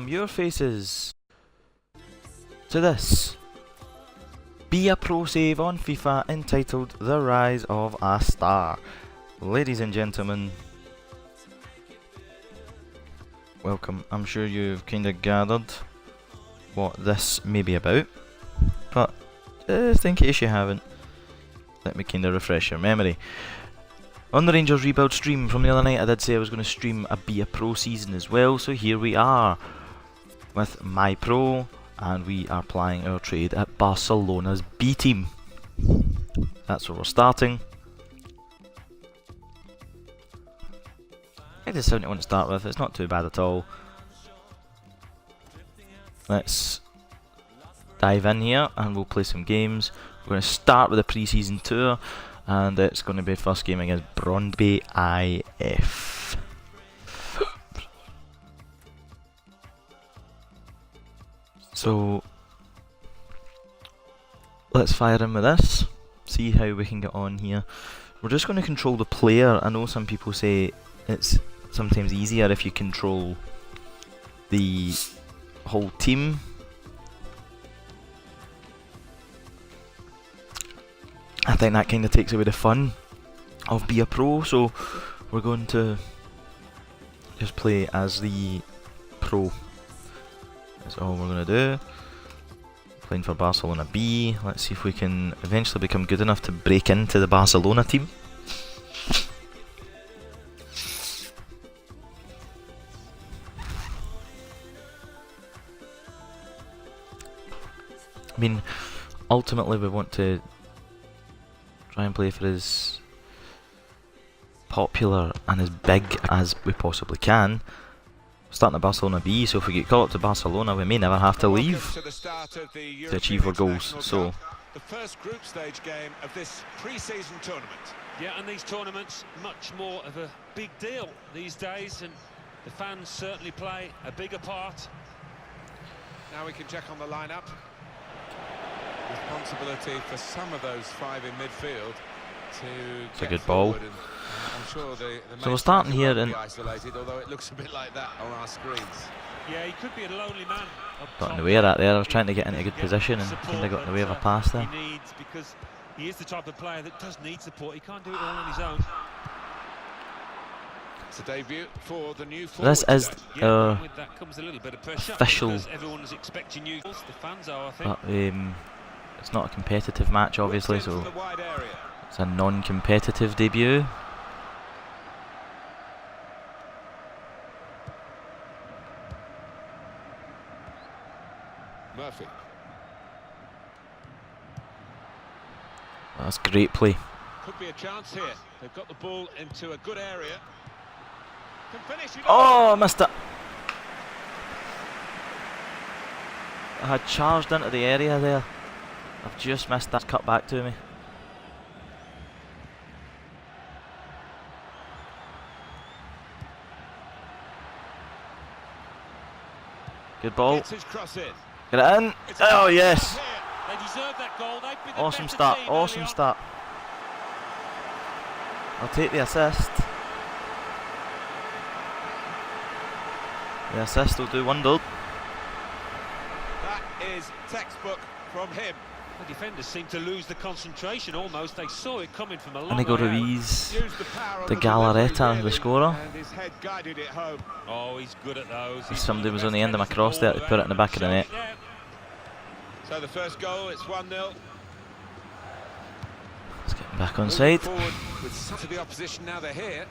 welcome your faces to this Be a Pro save on FIFA entitled The Rise of a Star. Ladies and gentlemen, welcome. I'm sure you've kind of gathered what this may be about, but just in case you haven't, let me kind of refresh your memory. On the Rangers Rebuild stream from the other night, I did say I was going to stream a Be a Pro season as well, so here we are with my Pro, and we are plying our trade at Barcelona's B team. That's where we're starting. I just something I want to start with. It's not too bad at all. Let's dive in here and we'll play some games. We're going to start with the pre-season tour, and it's going to be first game against Brøndby IF. So let's fire in with this, see how we can get on here. We're just going to control the player. I know some people say it's sometimes easier if you control the whole team. I think that kind of takes away the fun of Be a Pro, so we're going to just play as the Pro. That's all we're going to do. Playing for Barcelona B. Let's see if we can eventually become good enough to break into the Barcelona team. I mean, ultimately we want to try and play for as popular and as big as we possibly can. Starting at Barcelona B, so if we get called up to Barcelona, we may never have to leave to achieve our goals. So the first group stage game of this pre-season tournament. Yeah, and these tournaments much more of a big deal these days, and the fans certainly play a bigger part. Now we can check on the lineup. Responsibility for some of those five in midfield to it's a good ball. I'm sure the so we're starting here and isolated, although it looks a bit like that on our screens. Yeah, he could be a lonely man. Got in the way of that there. I was trying to get into a good position and kind of got in the way of a pass there. He needs, because he is the type of player that does need support. He can't do it all on his own. It's a debut for the new This is with that comes a little bit of pressure, official. Everyone is expecting you. The fans are, I think. But it's not a competitive match, obviously, so it's a non-competitive debut. Murphy. That's great play. Could be a chance here. They've got the ball into a good area. Can finish it. Oh, I missed it. I had charged into the area there. I've just missed that cut back to me. Good ball. Get it in. Oh yes. Awesome start. Awesome start. I'll take the assist. The assist will do wonders. That is textbook from him. The defenders seem to lose the concentration almost. They saw it coming from a long Inigo way Ruiz, the Galarreta, the scorer. And his head guided it home. Oh, he's good at those. If somebody was on the end of my cross there to put it in the back of the net. So the first goal, it's 1-0. Let's get him back on side. To the opposition now they're here.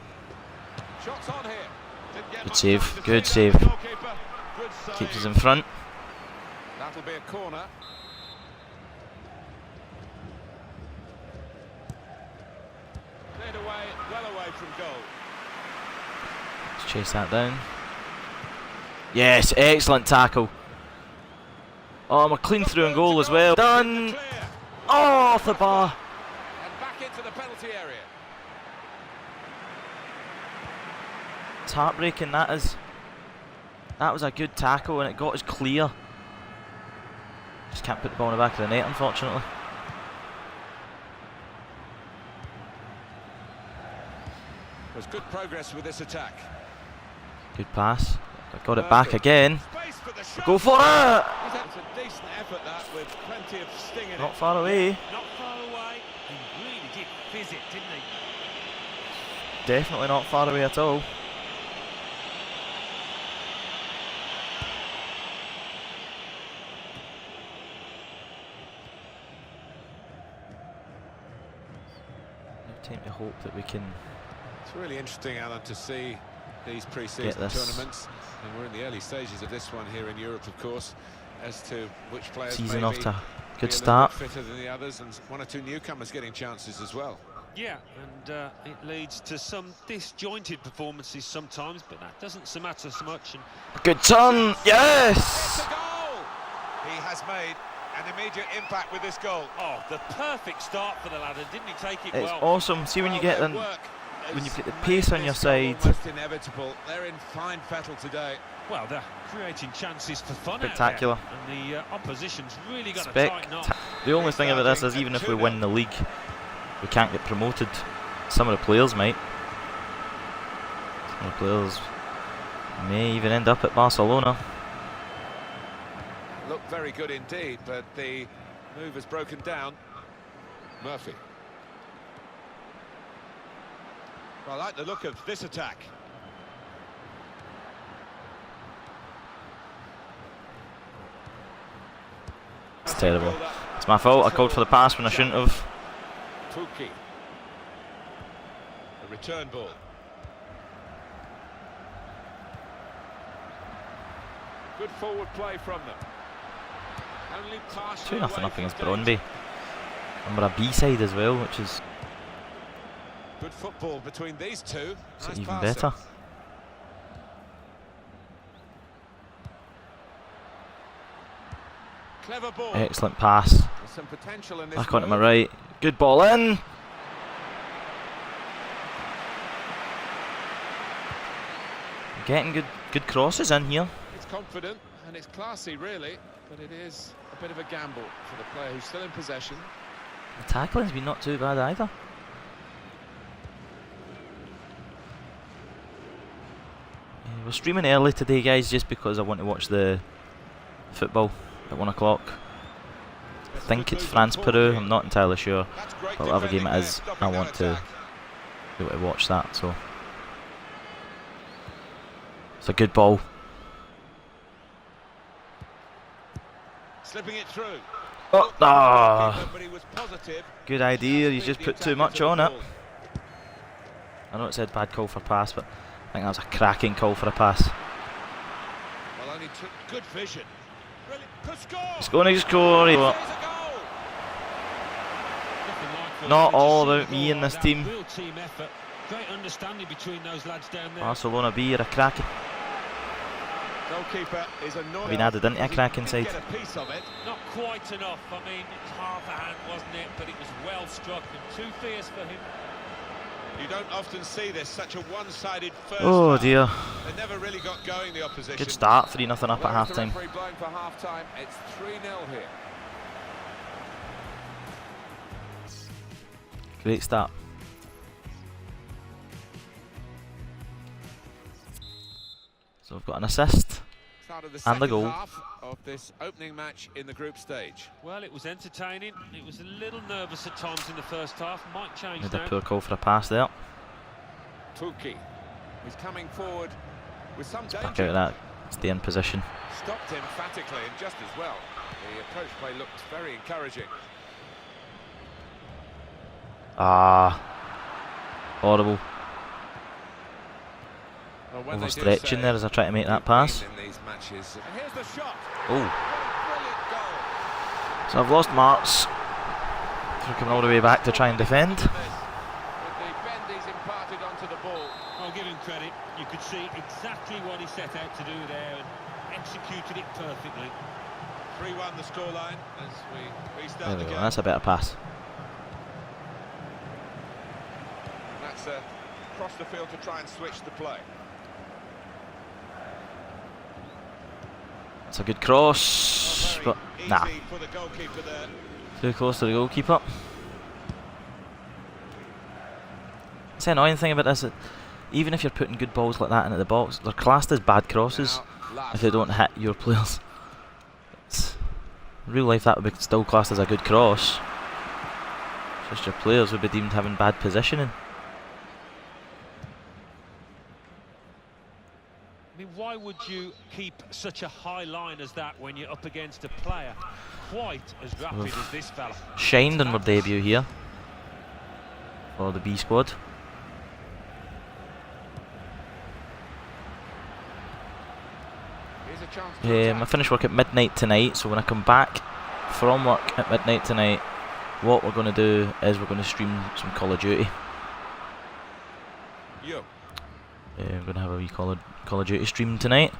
Shots on here. Good save, good save. Keeps us in front. That'll be a corner. Cleared away, well away from goal. Let's chase that down. Yes, excellent tackle. Oh, I'm a clean through and goal as well. Done. Oh, off the bar. And back into the penalty area. It's heartbreaking, that is. That was a good tackle and it got us clear. Just can't put the ball in the back of the net, unfortunately. There's good progress with this attack. Good pass. I got it back again. Space for shot. Go for it! It's a decent effort that, with plenty of sting in Not it. far away. Not far away. He really did fizz it, didn't he? Definitely not far away at all. Now time to hope that we can It's really interesting, Alan, to see these Get pre-season this. tournaments, and we're in the early stages of this one here in Europe, of course, as to which players season may off be to a be good a little start. bit fitter than the others, and one or two newcomers getting chances as well. Yeah, and it leads to some disjointed performances sometimes, but that doesn't so matter so much. And Good turn, It's yes! a goal! He has made an immediate impact with this goal. oh, the perfect start for the lad, and didn't he take it It's well? awesome. See when you get their in, work when has you've got the made pace on your this goal side. almost inevitable. They're in fine fettle today. Well, they're creating chances for fun Spectacular. out there, and the opposition's really got to tighten up. The only thing about this is even if we win the league, we can't get promoted. Some of the players might. Some of the players may even end up at Barcelona. Look very good indeed, but the move has broken down. Murphy. Well, I like the look of this attack. It's terrible. It's my fault. I called for the pass when I shouldn't have. Pukki. A return ball. Good forward play from them. Only partially 2-0 away up against from Brøndby. danger. And we're a B-side as well, which is Good football between these two. Nice even passing. better. Clever ball. Excellent pass. There's some potential in this Back onto my move. right. Good ball in. Getting good crosses in here. It's confident and it's classy, really, but it is a bit of a gamble for the player who's still in possession. The tackling's been not too bad either. We're streaming early today, guys, just because I want to watch the football at 1 o'clock. I think it's France-Peru, I'm not entirely sure. That's great But whatever game defending it there, is, stopping I that want to attack. be able to watch that, so. It's a good ball. Slipping it through. Oh, ah. But he was positive. Good idea, he's Beat just the put too attackers much to the on it. ball. I know it said bad call for pass, but I think that was a cracking call for a pass. Well, only took good vision. Really, could score. He's going to score. There's a goal. Nothing like for Not them to all see the about me goal in like this that. team. Real team effort. Great understanding between those lads down there. Barcelona B are a cracking. Goalkeeper is annoyed. Been added into a cracking side. Get a piece of it. Not quite enough. I mean, it's half a hand, wasn't it? But it was well struck and too fierce for him. You don't often see this, such a one-sided first Oh half. dear. They never really got going, the opposition. Good start, 3-0 up at Well, half the time. referee blowing for half-time. It's 3-0 here. Great start. So we've got an assist. Start of the And the second goal. half of this opening match in the group stage. Well, it was entertaining. It was a little nervous at times in the first half. Might change Made a now. poor call for a pass there. Pukki is coming forward with some Back out danger. of that. Stay in position. Stopped emphatically and just as well. The approach play looked very encouraging. Ah. Horrible. Well, when they do Overstretching say there as I try to make that you've pass. been in these matches. And here's the shot. Oh. What a brilliant goal. So I've lost marks. So we're coming all the way back to try and defend. With the bend he's imparted onto the ball. I'll give him credit. You could see exactly what he set out to do there and executed it perfectly. 3-1 the scoreline as we There restart we the go. game. That's a better pass. That's across the field to try and switch the play. It's a good cross, Very but nah, easy for the goalkeeper there. too close to the goalkeeper. It's the annoying thing about this, that even if you're putting good balls like that into the box, they're classed as bad crosses Now, if they don't hit your players. In real life that would be still classed as a good cross. Just your players would be deemed having bad positioning. I mean, why would you keep such a high line as that when you're up against a player quite as rapid as this fella? Shined on their debut here for the B squad. I finish work at midnight tonight, so when I come back from work at midnight tonight, what we're going to do is we're going to stream some Call of Duty. I'm going to have a wee Call of Duty stream tonight.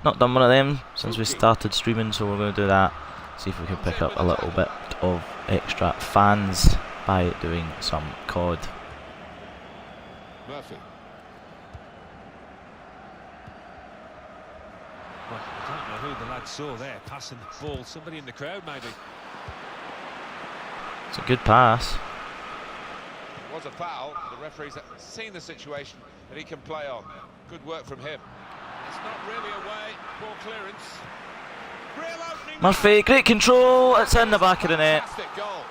Not done one of them since we started streaming, so we're going to do that. See if we can pick up a little bit of extra fans by doing some COD. Murphy. Well, I don't know who the lad saw there passing the ball. Somebody in the crowd, maybe. It's a good pass. It was a foul. The referee's seen the situation that he can play on. Good work from him. It's not really away. Poor clearance. Real opening. Murphy, great control. It's in the back of the net. Fantastic goal.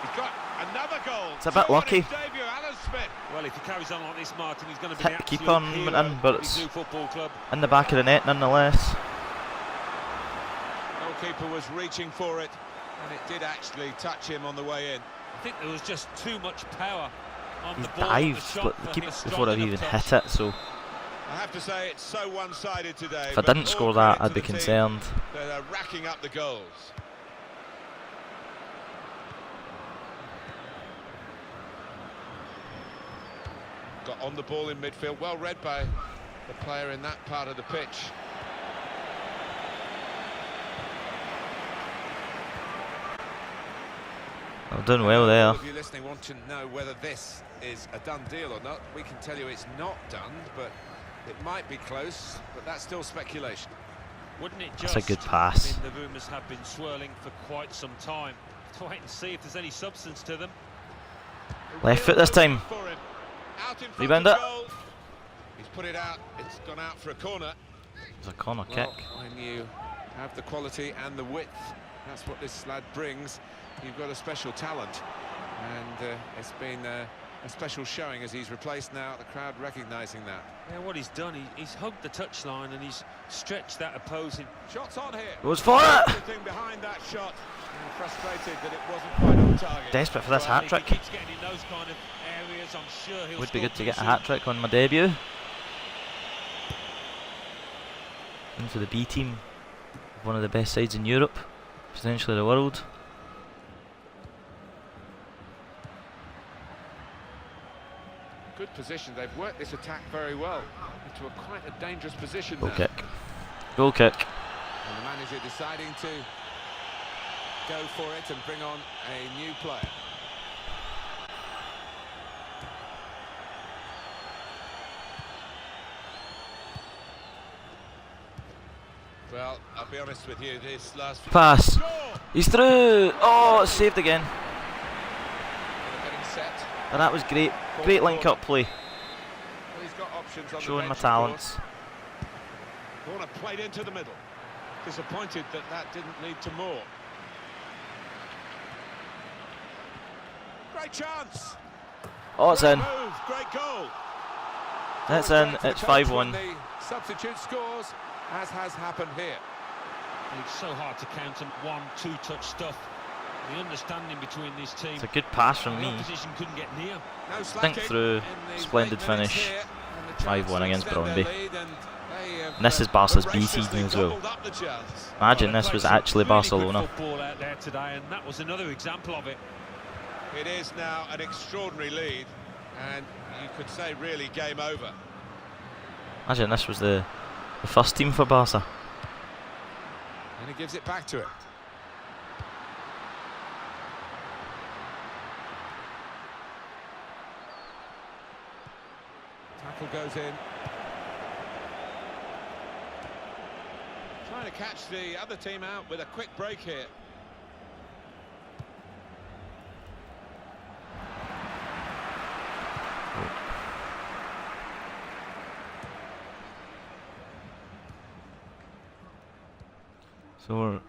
He's got another goal. It's a bit lucky. Debut, Alan Smith. Well, if he carries on like this, Martin, he's going to be Hit the the keeper absolute and went hero in, but of it's his new football club. in the back of the net nonetheless. Goalkeeper was reaching for it, and it did actually touch him on the way in. I think there was just too much power on He's the ball. dived, but the keeper before I've even hit it, so I have to say it's so one-sided today. if I didn't score that, I'd be concerned. They're racking up the goals. Got on the ball in midfield, well read by the player in that part of the pitch. I've done well there. All of you listening want to know whether this is a done deal or not. We can tell you it's not done, but it might be close, but that's still speculation. Wouldn't it just? That's a good pass. I mean, the rumours have been swirling for quite some time. To wait and see if there's any substance to them. Left foot this time. Rebound it. He's put it out. It's gone out for a corner. It's a corner kick. When you have the quality and the width, that's what this lad brings. You've got a special talent, and it's been a special showing as he's replaced now. The crowd recognising that. Yeah, what he's done, he's hugged the touchline and he's stretched that opposing. Shots on here. Goes for it. Everything behind that shot. And frustrated that it wasn't quite on target. Desperate for this Well, hat trick. if he keeps getting in those kind of areas, I'm sure he'll Would be score good to get a pretty hat soon. trick on my debut. Into the B team, one of the best sides in Europe, potentially the world. Good position. They've worked this attack very well into quite a dangerous position Goal now. kick. Goal kick. And the manager deciding to go for it and bring on a new player. Well, I'll be honest with you, this last Pass. Score! He's through. Oh, it's saved again. They're getting set. And that was great. Great link-up play. Well, he's got options on Showing the my bench, of talents. course. Corner played into the middle. Disappointed that that didn't lead to more. Great chance. Oh, it's in. Great move, great goal. It's Always in. great for It's the coach 5-1. when the substitute scores, as has happened here. It's so hard to counter 1-2 touch stuff. The understanding between these teams. It's a good pass from The me. opposition couldn't get near. No Think slacking through. in these Splendid late minutes finish. here, and the chance 5-1 to against extend their Brøndby. lead, and they have, And this is Barca's B voraciously season as well. gobbled up the chance. Imagine Well, this they was played some actually really Barcelona. Good football out there today, and that was another example of it. It is now an extraordinary lead, and you could say really game over. Imagine this was the first team for Barca. And he gives it back to it. Tackle goes in. Trying to catch the other team out with a quick break here. So we're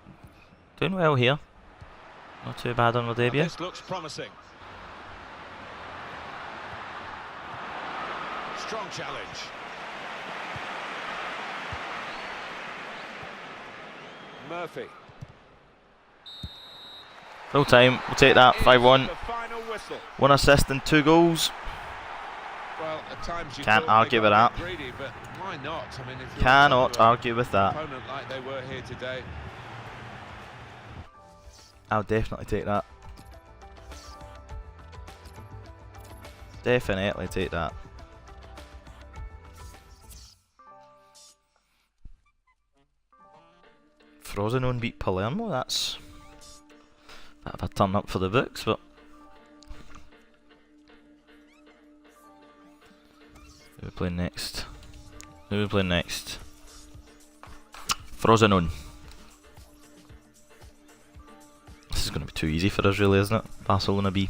Doing well here. Not too bad on the debut. This looks promising. Strong challenge. Murphy. Full time, we'll take that, 5-1. The final whistle. 1 assist and 2 goals. Well, at times you Can't thought argue they with got that. a bit greedy, but why not? I mean, if you're Cannot a argue with that. opponent like they were here today. I'll definitely take that. Definitely take that. Frosinone beat Palermo, that's a bit of a turn up for the books, but who are we playing next? Who are we playing next? Frosinone. This is going to be too easy for us, really, isn't it? Barcelona B.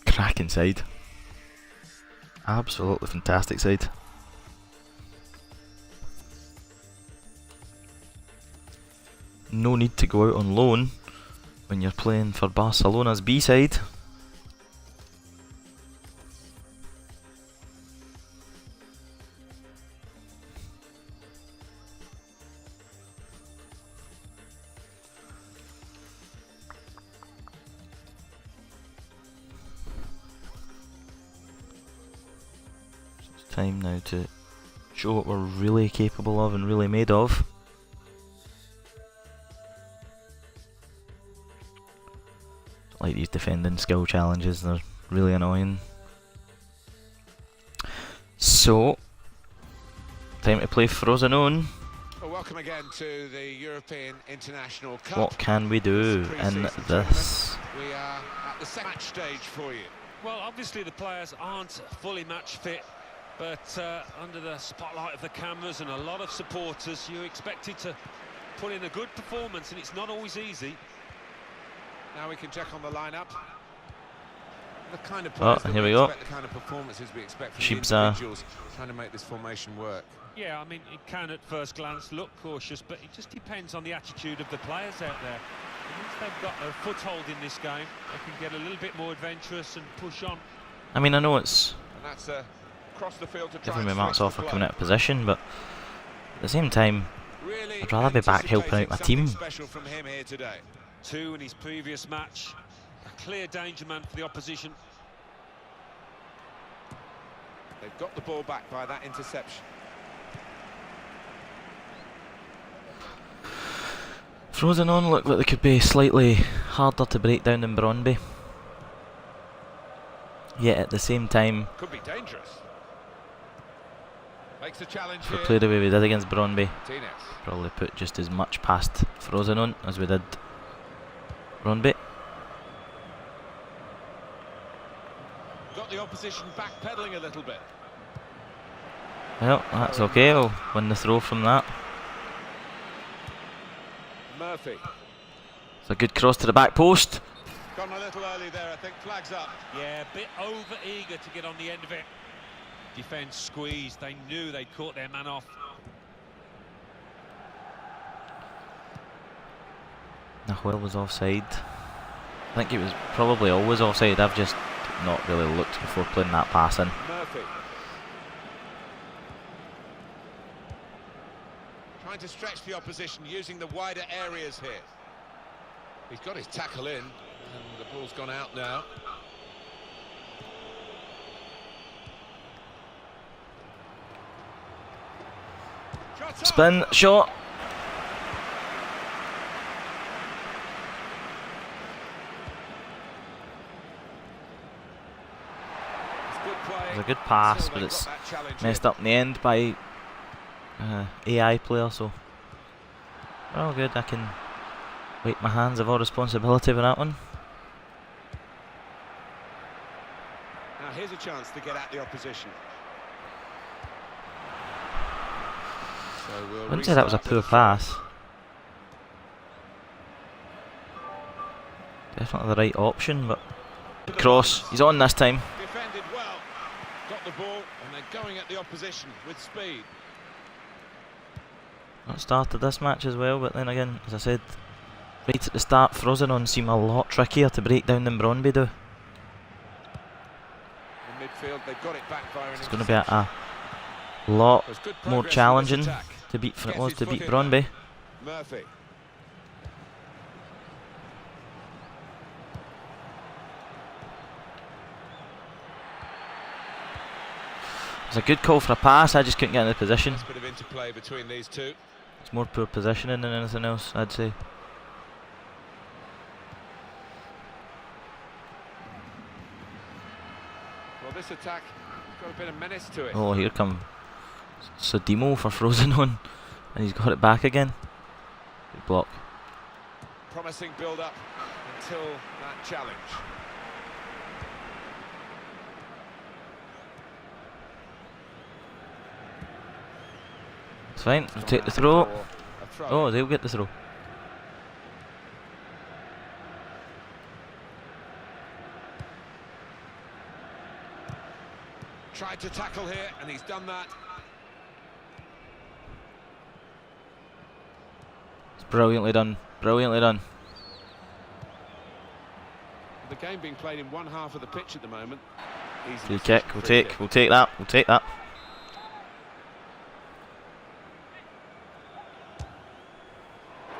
Cracking side. Absolutely fantastic side. No need to go out on loan when you're playing for Barcelona's B side. It's time now to show what we're really capable of and really made of. Like these defending skill challenges, they're really annoying. So, time to play Frosinone. Well, welcome again to the European International Cup. What can we do in this? We are at the second match stage for you. Well, obviously the players aren't fully match fit, but under the spotlight of the cameras and a lot of supporters, you're expected to put in a good performance, and it's not always easy. Now we can check on the lineup. The kind of players that here we we go. expect, the kind of performances we expect from Shibza. the individuals trying to make this formation work. Yeah, I mean, it can at first glance look cautious, but it just depends on the attitude of the players out there. Once they've got a foothold in this game, they can get a little bit more adventurous and push on. I mean, I know it's And that's across the field to try giving and me marks switch off for the coming flow. out of position, but at the same time, Really I'd rather be back helping out my anticipating team. something special from him here today. 2 in his previous match. A clear danger man for the opposition. They've got the ball back by that interception. Frosinone look like they could be slightly harder to break down than Brøndby. Yet at the same time, Could be dangerous. Makes the challenge if we here. played the way we did against Brøndby, Martinez. probably put just as much past Frosinone as we did Brøndby. Got the opposition backpedaling a little bit. Well, that's okay, I'll win the throw from that. Murphy. It's a good cross to the back post. Gone a little early there, I think. Flags up. Yeah, a bit over-eager to get on the end of it. Defence squeezed. They knew they'd caught their man off. Nahuel was offside. I think he was probably always offside. I've just not really looked before playing that pass in. Murphy. Trying to stretch the opposition, using the wider areas here. He's got his tackle in, and the ball's gone out now. Shots on. Spin, shot. It's good play. It was a good pass, Until but they it's got that challenge messed in. up in the end by AI player, so well, good. I can wipe my hands of all responsibility for that one. Now here's a chance to get at the opposition. So we'll I wouldn't say that was a restart poor with a pass. Definitely the right option, but good cross. He's on this time. defended well, got the ball, and they're going at the opposition with speed. Not started this match as well, but then again, as I said, right at the start, Frosinone seem a lot trickier to break down than Brøndby do. In midfield, they've got it back via It's going to be a lot more challenging to beat than it was to beat Brøndby. Murphy. It's a good call for a pass, I just couldn't get in the position. Bit of interplay between these two. It's more poor positioning than anything else, I'd say. Well, this attack has got a bit of menace to it. Oh, here come Sodimo for Frosinone, and he's got it back again. Good block. Promising build-up until that challenge. It's fine, we'll take the throw. Oh, they'll get the throw. Tried to tackle here, and he's done that. It's brilliantly done, brilliantly done. The game being played in one half of the pitch at the moment. Free kick, we'll take that, we'll take that.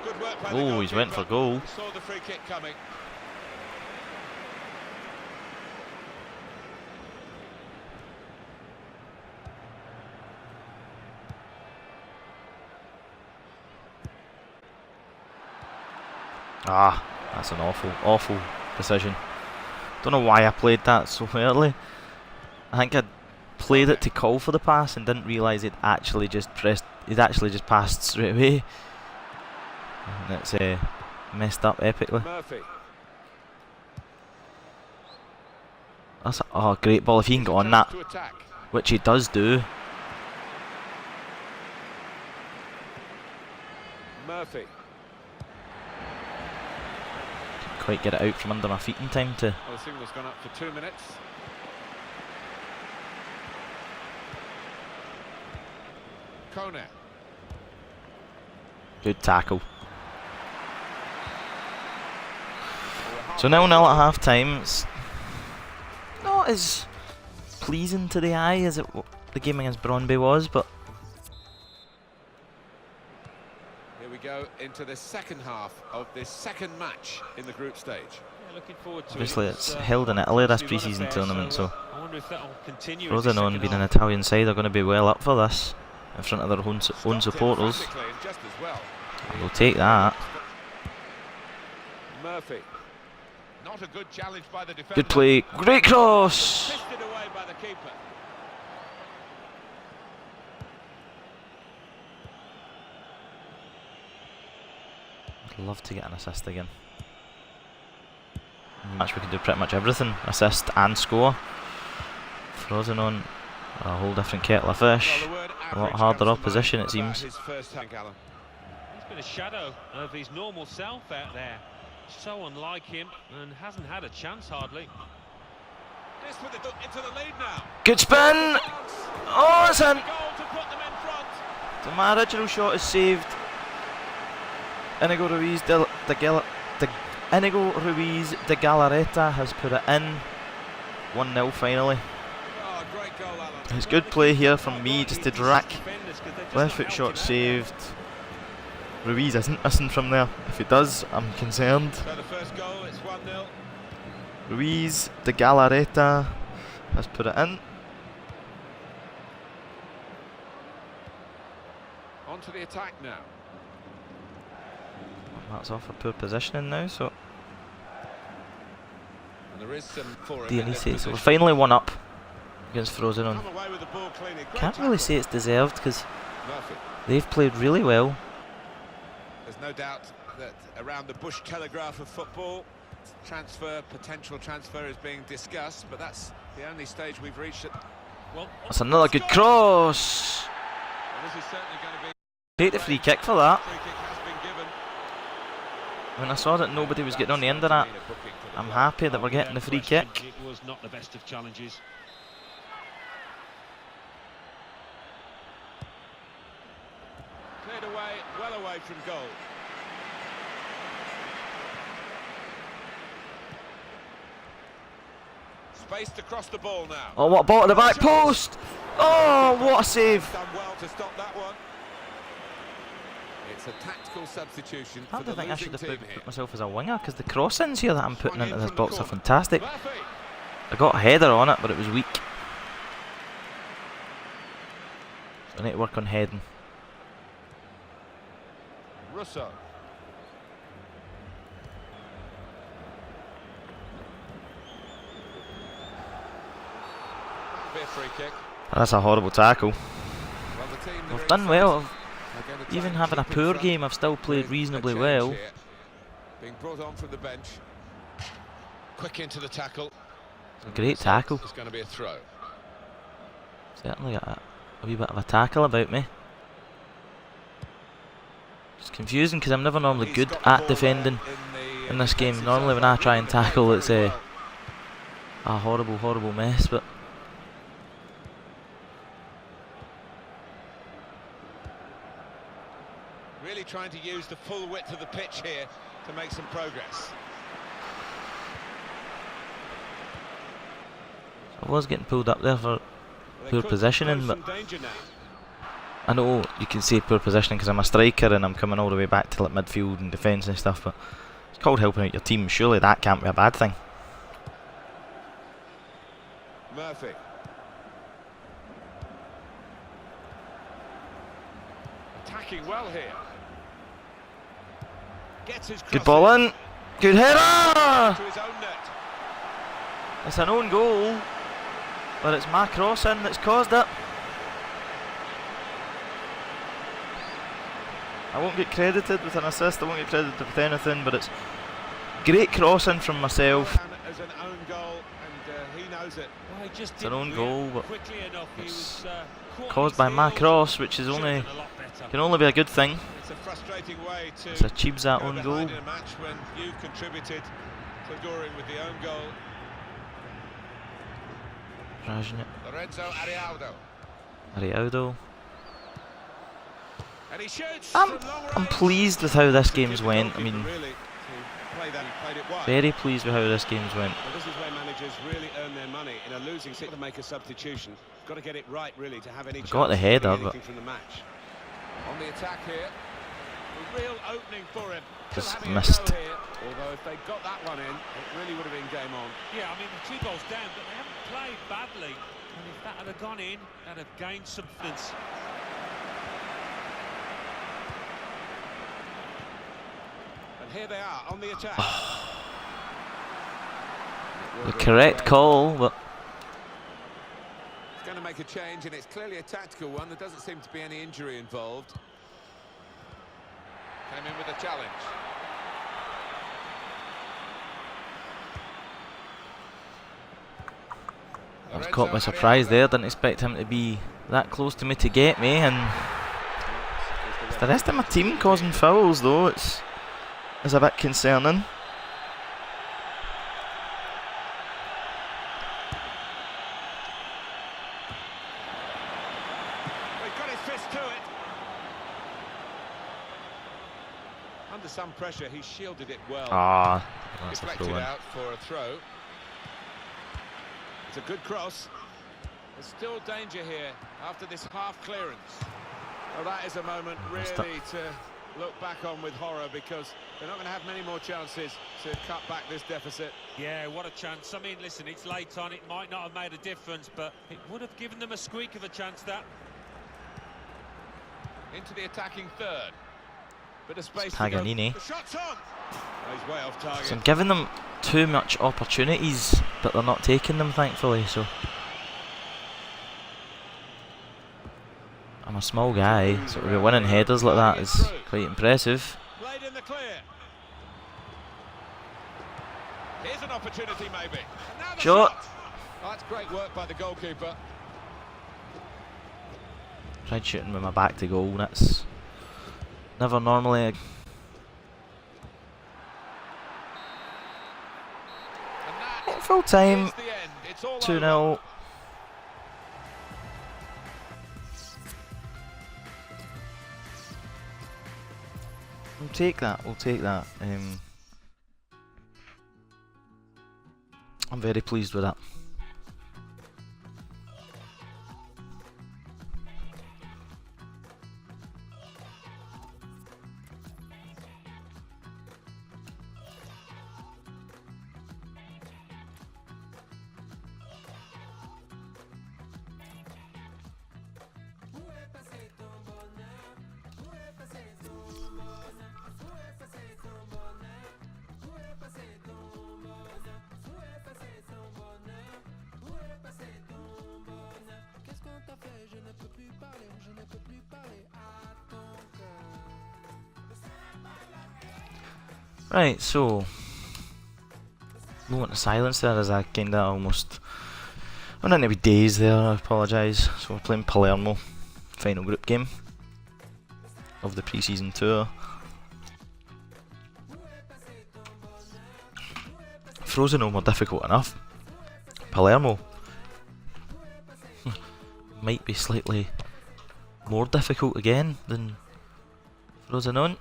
Good work by the Oh, he's went for goal. He saw the free kick coming. Ah, that's an awful decision. Don't know why I played that so early. I think I played it to call for the pass and didn't realise it actually just passed straight away. And it's messed up epically. Murphy. That's a great ball if he can get on that, which he does do. Murphy. Quite get it out from under my feet in time to. Well, the signal's gone up for 2 minutes. Kone. Good tackle. So 0-0 at half time. It's not as pleasing to the eye as the game against Brøndby was, but Here we go into the second half of this second match in the group stage. Yeah, looking forward to obviously it. it's held in Italy, this obviously run pre-season affair, tournament, so I wonder if that'll continue as the Frosinone, second being an half. Italian side, are going to be well up for this in front of their own supporters. Emphatically and just as well. We'll take that. Murphy. Not a good challenge by the defender. Good play, great cross! Fisted away by the keeper. I'd love to get an assist again. In a match we can do pretty much everything, assist and score. Frosinone are a whole different kettle of fish. Well, the word A lot average harder comes to opposition, mind it about seems. his first tank, Alan. He's been a shadow of his normal self out there. So unlike him, and hasn't had a chance hardly. This with it into the lead now. Good spin! Oh, it's in! Goal to put them in front. So my original shot is saved. Inigo Ruiz de Galarreta has put it in. 1-0 finally. Oh, great goal, Alan. It's good play here from me just to direct. Left foot shot saved. Ruiz isn't missing from there. If he does, I'm concerned. So the first goal, it's 1-0. Ruiz de Galarreta has put it in. On to the attack now. That's off for poor positioning now, so And there is some for it. Dionisi. So we're finally 1 up against Frosinone. Come away with the ball cleanly. Great Can't really tackle. say it's deserved because Murphy. they've played really well. There's no doubt that around the Bush Telegraph of football, potential transfer is being discussed, but that's the only stage we've reached. Well, That's another good cross. And this is certainly going to be. Take the free kick for that. Free kick has been given. When I saw that nobody was getting on the end of that, I'm happy that we're getting the free kick. it was not the best of challenges. Cleared away, well away from goal. Spaced across the ball now. Oh, what a ball at the back post! Oh, what a save! Done well to stop that one. It's a tactical substitution I for don't the think I should losing have team put here. myself as a winger, because the cross-ins here that I'm putting into this box are corner. fantastic. Murphy. I got a header on it, but it was weak. So I need to work on heading. Russo. Be a free kick. That's a horrible tackle. Well, the team that I've are done in well. front are going to try Even and having a keep in poor front game, I've still played with a reasonably change well. here. Being brought on from the bench. Quick into the tackle. A great tackle. It's going to be a throw. Certainly got a wee bit of a tackle about me. It's confusing because I'm never normally He's good got the at ball defending there in this game. defensive Normally zone. when I try and Reading the play tackle, very it's well. a horrible, horrible mess. But Really trying to use the full width of the pitch here to make some progress. I was getting pulled up there for They poor could positioning, pose but some danger now. I know you can say poor positioning because I'm a striker and I'm coming all the way back to like midfield and defence and stuff. But it's called helping out your team. Surely that can't be a bad thing. Murphy. Attacking well here. Gets his Good cross ball in. Good header. to his own net. It's an own goal, but it's my crossing that's caused it. I won't get credited with an assist, I won't get credited with anything, but it's great crossing from myself. As an own goal, and he knows it. Well, he just It's an didn't own react goal, but quickly enough. He it's was caught caused in by his my heels. cross, which is Should've only done a lot better. can only be a good thing. It's a frustrating way to It's achieves that go own behind goal. in a match when you've contributed to scoring with the own goal. Rajnik, Lorenzo Arialdo. Arialdo. And he shoots I'm from long I'm range. pleased with how this To give game's the went. I goalkeeper mean, really to play that, he played it wide. very pleased with how this game's went. Well, this is where managers really earn their money. In a losing set to make a substitution, got to get it right really to have any chance Got the of header, winning but anything from the match. On the attack here, a real opening for him. Still just having a missed. go here, although if they got that one in, it really would have been game on. Yeah, I mean, the 2 goals down, but they haven't played badly. And if that had gone in, that'd have gained some confidence. And here they are on the attack. The correct call, but It's going to make a change, and it's clearly a tactical one. There doesn't seem to be any injury involved. Came in with a challenge. I was caught by surprise there. Didn't expect him to be that close to me to get me, and it's the rest of my team causing fouls though. It's a bit concerning. He's got his fist to it. Under some pressure, he shielded it well. Ah, that's a Deflected throw in. out for a throw. It's a good cross. There's still danger here after this half clearance. Well, that is a moment Missed really to look back on with horror, because they're not going to have many more chances to cut back this deficit. Yeah, what a chance. I mean, listen, it's late on. It might not have made a difference, but it would have given them a squeak of a chance, that. Into the attacking third. Bit of space It's to go. Paganini. The shot's on. Oh, he's way off target. So I'm giving them too much opportunities, but they're not taking them, thankfully. So I'm a small guy, so to be winning headers like that is quite impressive. Played in the clear. Here's an opportunity, maybe. And now the Shot. shot. Oh, that's great work by the goalkeeper. Tried shooting with my back to goal, and that's never normally And that full time. is the end. It's all 2-0. over. We'll take that. We'll take that. I'm very pleased with that. Right, so moment of silence there as I kinda almost went into days there, I apologise. So we're playing Palermo, final group game of the pre-season tour. Frosinone were difficult enough. Palermo might be slightly more difficult again than Frosinone.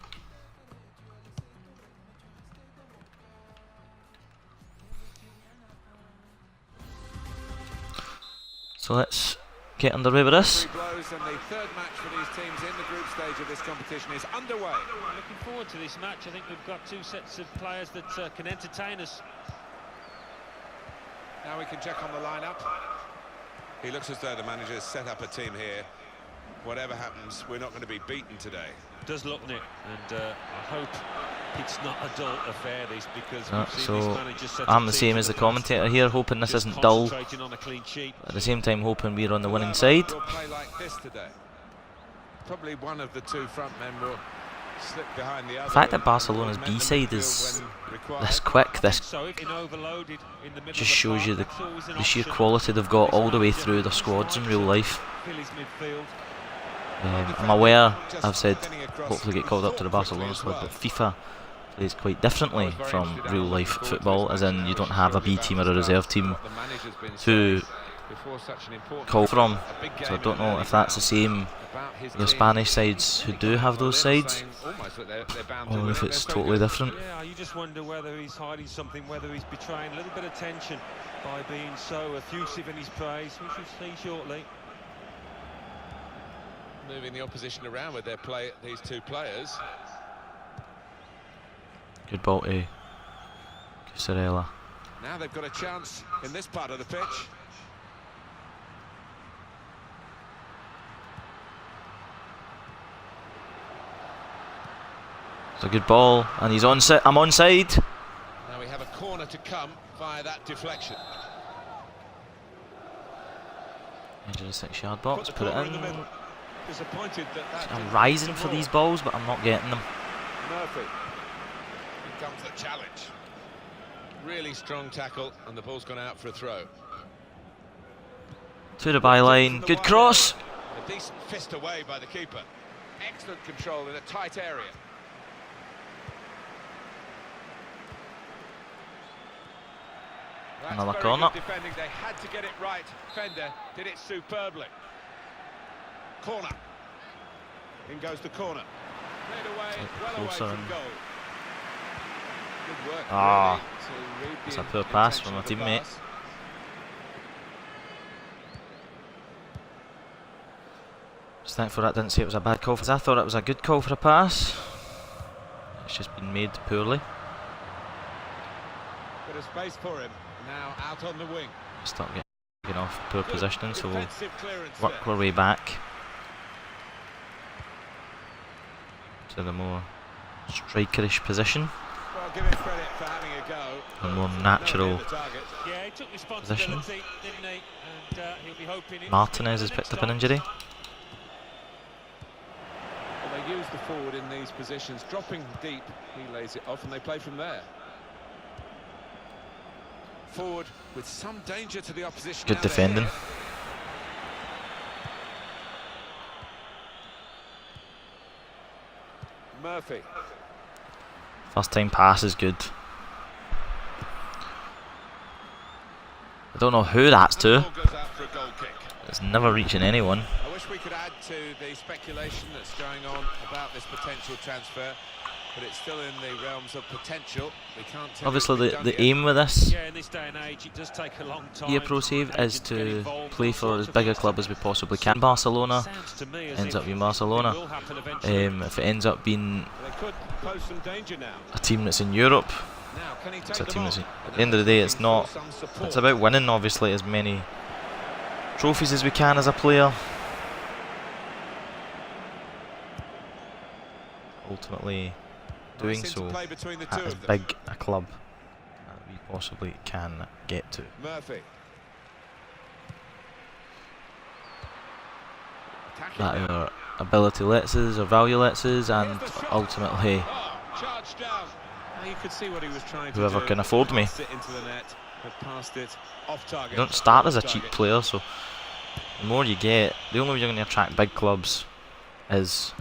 So let's get underway with this. And the third match for these teams in the group stage of this competition is underway. Looking forward to this match. I think we've got two sets of players that can entertain us. Now we can check on the lineup. He looks as though the manager's set up a team here. Whatever happens, we're not going to be beaten today. Does look, Nick, and I hope it's not a dull affair, this, because we've seen so this manager set I'm up the teams same in as the past. commentator here, hoping this Just isn't dull. concentrating on a clean sheet. At the same time, hoping we're on the winning side. Will play like this today. Probably one of the two front men will slip behind the other. The fact that and Barcelona's augment the B-side midfield is when required. this quick, this So if you're overloaded in the middle just of shows you park, that's always an the sheer option. quality they've got all the way through their squads in real life. Fill his midfield. I'm aware, I've said, hopefully get called up to the Barcelona squad, but FIFA plays quite differently from real life football, as in you don't have a B team or a reserve team to call from. So I don't know if that's the same the Spanish sides who do have those sides, or if it's totally different. Yeah, you just wonder whether he's hiding something, whether he's betraying a little bit of tension by being so effusive in his praise. We should see shortly. Moving the opposition around with their play, these two players. Good ball to Cusarella. Now they've got a chance in this part of the pitch. It's a good ball, and he's on. I'm onside. Now we have a corner to come via that deflection. Edge of the 6-yard box, put it corner in the in. middle. Disappointed that I'm rising for these balls, but I'm not getting them. Murphy. Here comes the challenge. Really strong tackle, and the ball's gone out for a throw. To the byline, good cross. A decent fist away by the keeper. Excellent control in a tight area. That's Another very corner. good defending. They had to get it right. Fender did it superbly. Corner. In goes the corner. Played away, well away from goal. Good work. Ah, really, to read the it's a poor pass intention from a of the teammate. pass. Just thankful that didn't say it was a bad call, because I thought it was a good call for a pass. It's just been made poorly. Bit of space for him. Now out on the wing. Start getting off poor Good positioning, so we'll defensive clearance work there. our way back to the more strikerish position, Well, give him credit for having a go. a more Nowhere natural. near the target. Yeah, he took responsibility, didn't he? And he'll be hoping it Martinez has picked up an injury. Well, they use the forward in these positions, dropping deep. He lays it off, and they play from there. Forward with some danger to the opposition. Good now they're defending. here. Murphy. First time pass is good. I don't know who that's And to. the ball goes out for a goal kick. It's never reaching anyone. I wish we could add to the speculation that's going on about this potential transfer. but it's still in the realms of potential. We can't tell Obviously, you it's been the done yet. aim with this Yeah, in this day and age, it does take a long time. EA Pro Save is Agents get to involved, play all for sorts as of big a things club to- as we possibly can. Barcelona Sounds to me as ends if up being it Barcelona. will happen eventually. If it ends up being They could pose some danger now. a team that's in Europe, Now, can he it's take a them team on? that's in, And at the end of the now day, he's it's looking not. for some support. It's about winning, obviously, as many trophies as we can as a player. Ultimately, doing Nice so interplay between the at two as of them. big a club that we possibly can get to. Murphy. Attacking That now. our ability lets us, our value lets us, and Here's the shot. ultimately Oh, charged down. Now you could see what he was trying to whoever do. can afford me. Passed it into the net, but passed it off target. You don't start as a Off cheap target. player, so the more you get, the only way you're going to attract big clubs is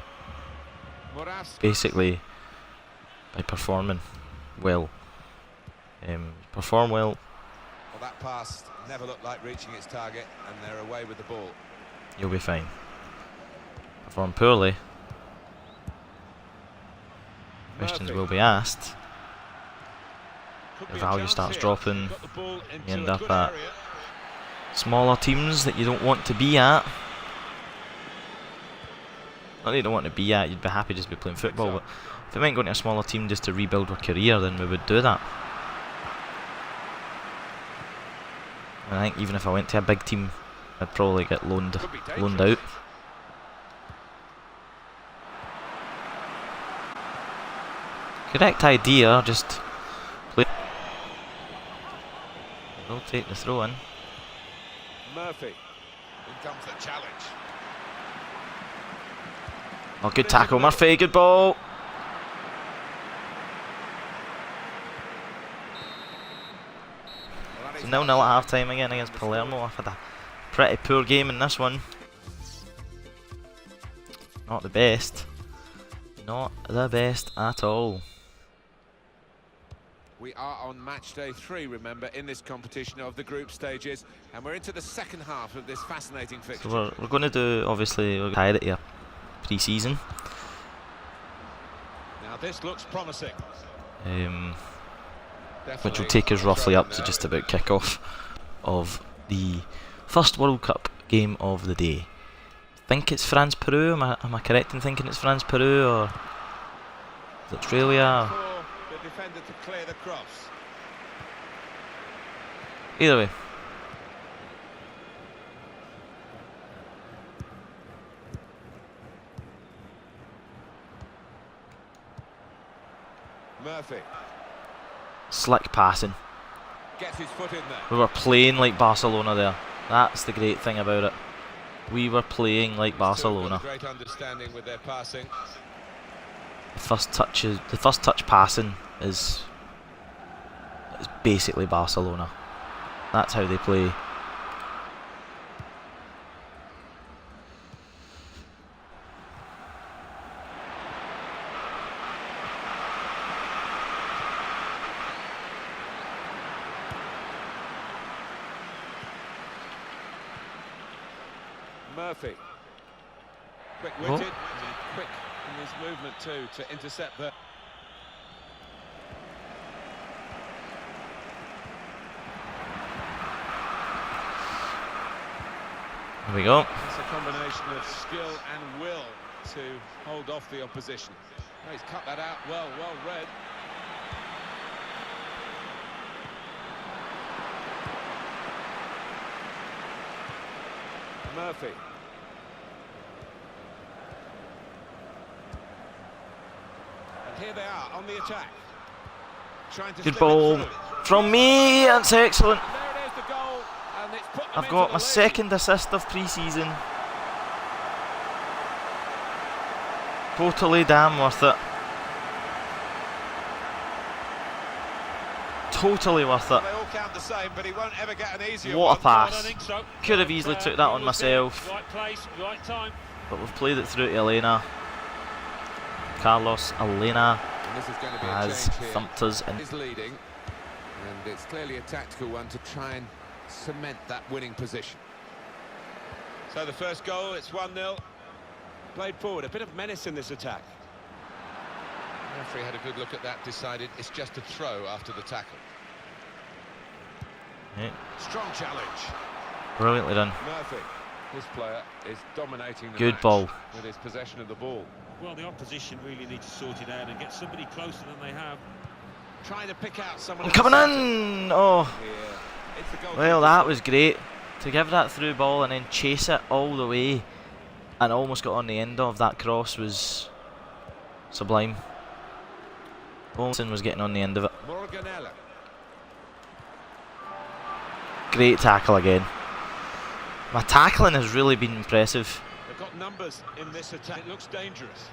Moraz. basically by performing well. Perform well, Well, that pass never looked like reaching its target, and they're away with the ball. you'll be fine. Perform poorly, questions Murphy. will be asked. Could The be a value chance starts here. dropping. Got the ball into end a up good at area. Smaller teams that you don't want to be at. Not that you don't want to be at, you'd be happy just to be playing football, but if it meant going to a smaller team just to rebuild our career, then we would do that. And I think even if I went to a big team, I'd probably get loaned Could be out. dangerous. Correct idea, just play. We'll take the throw in. Murphy. In comes the challenge. Oh, good tackle, Murphy, good ball. Well, that It's is 0-0 not at half time again against Palermo. I've had a pretty poor game in this one. Not the best. Not the best at all. We are on match day 3, remember, in this competition of the group stages, and we're into the second half of this fascinating fixture. So we're going to do, obviously, we're tied it here pre-season. Now this looks promising. Which will take us roughly up to just about kick-off of the first World Cup game of the day. I think it's France-Peru, am I correct in thinking it's France-Peru, or is it Australia? For the defender to clear the cross. Either way. Murphy Slick passing. gets his foot in there. We were playing like Barcelona there. That's the great thing about it. We were playing like These two have got Barcelona. a great understanding with their passing. The first touch passing is basically Barcelona. That's how they play. Murphy. Quick-witted and quick in his movement too to intercept the... There we go. It's a combination of skill and will to hold off the opposition. Oh, he's cut that out well read. Murphy. And here they are on the attack. Trying to Good slip it ball through. from me. That's excellent. And there it is, the goal, and it's put them I've into got the my lead. second assist of pre-season. Totally damn worth it. Totally worth it. They all count the same, but he won't ever get an easier What a one. I pass. don't think so. Could have easily took that on he was there, myself. Right place, right time. But we've played it through to Elena. Carlos Elena And this is going to be a has change here. thumped us in. Is leading, and it's clearly a tactical one to try and cement that winning position. So the first goal, it's 1-0. Played forward, a bit of menace in this attack. Referee had a good look at that, decided it's just a throw after the tackle. Yeah. Strong challenge. Brilliantly done. Murphy, this player is dominating the Good match ball. with his possession of the ball. Well, the opposition really need to sort it out and get somebody closer than they have. Trying to pick out someone. I'm coming in! Oh, Yeah. It's the goal. well, that was great. To give that through ball and then chase it all the way and almost got on the end of that cross was sublime. Olsen was getting on the end of it. Morganella. Great tackle again. My tackling has really been impressive. They've got numbers in this attack. It looks dangerous.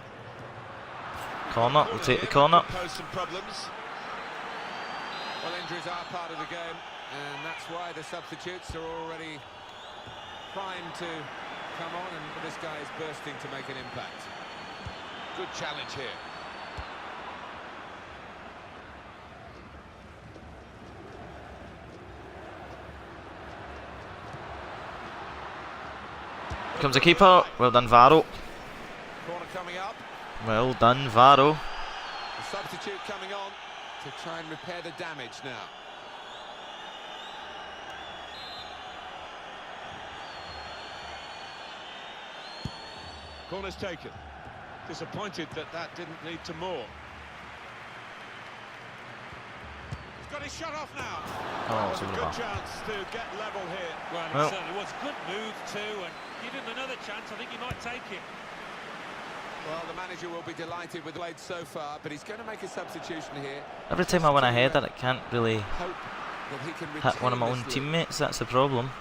Corner, we'll take the corner. Pose some problems. Well, injuries are part of the game, and that's why the substitutes are already primed to come on, and this guy is bursting to make an impact. Good challenge here. Comes the keeper. Well done, Varo. Corner coming up. Well done, Varo. The substitute coming on to try and repair the damage now. Corner's taken. Disappointed that that didn't lead to more. He's got his shot off now. Oh, It's a it's over good the bar. chance to get level here. Well, Well. it certainly was a good move too, and give him another chance, I think he might take it. Well, the manager will be delighted with the lead so far, but he's going to make a substitution here. Every time I win a header, it can't really Hope that he can hit one of my retain own this lead. teammates. That's the problem.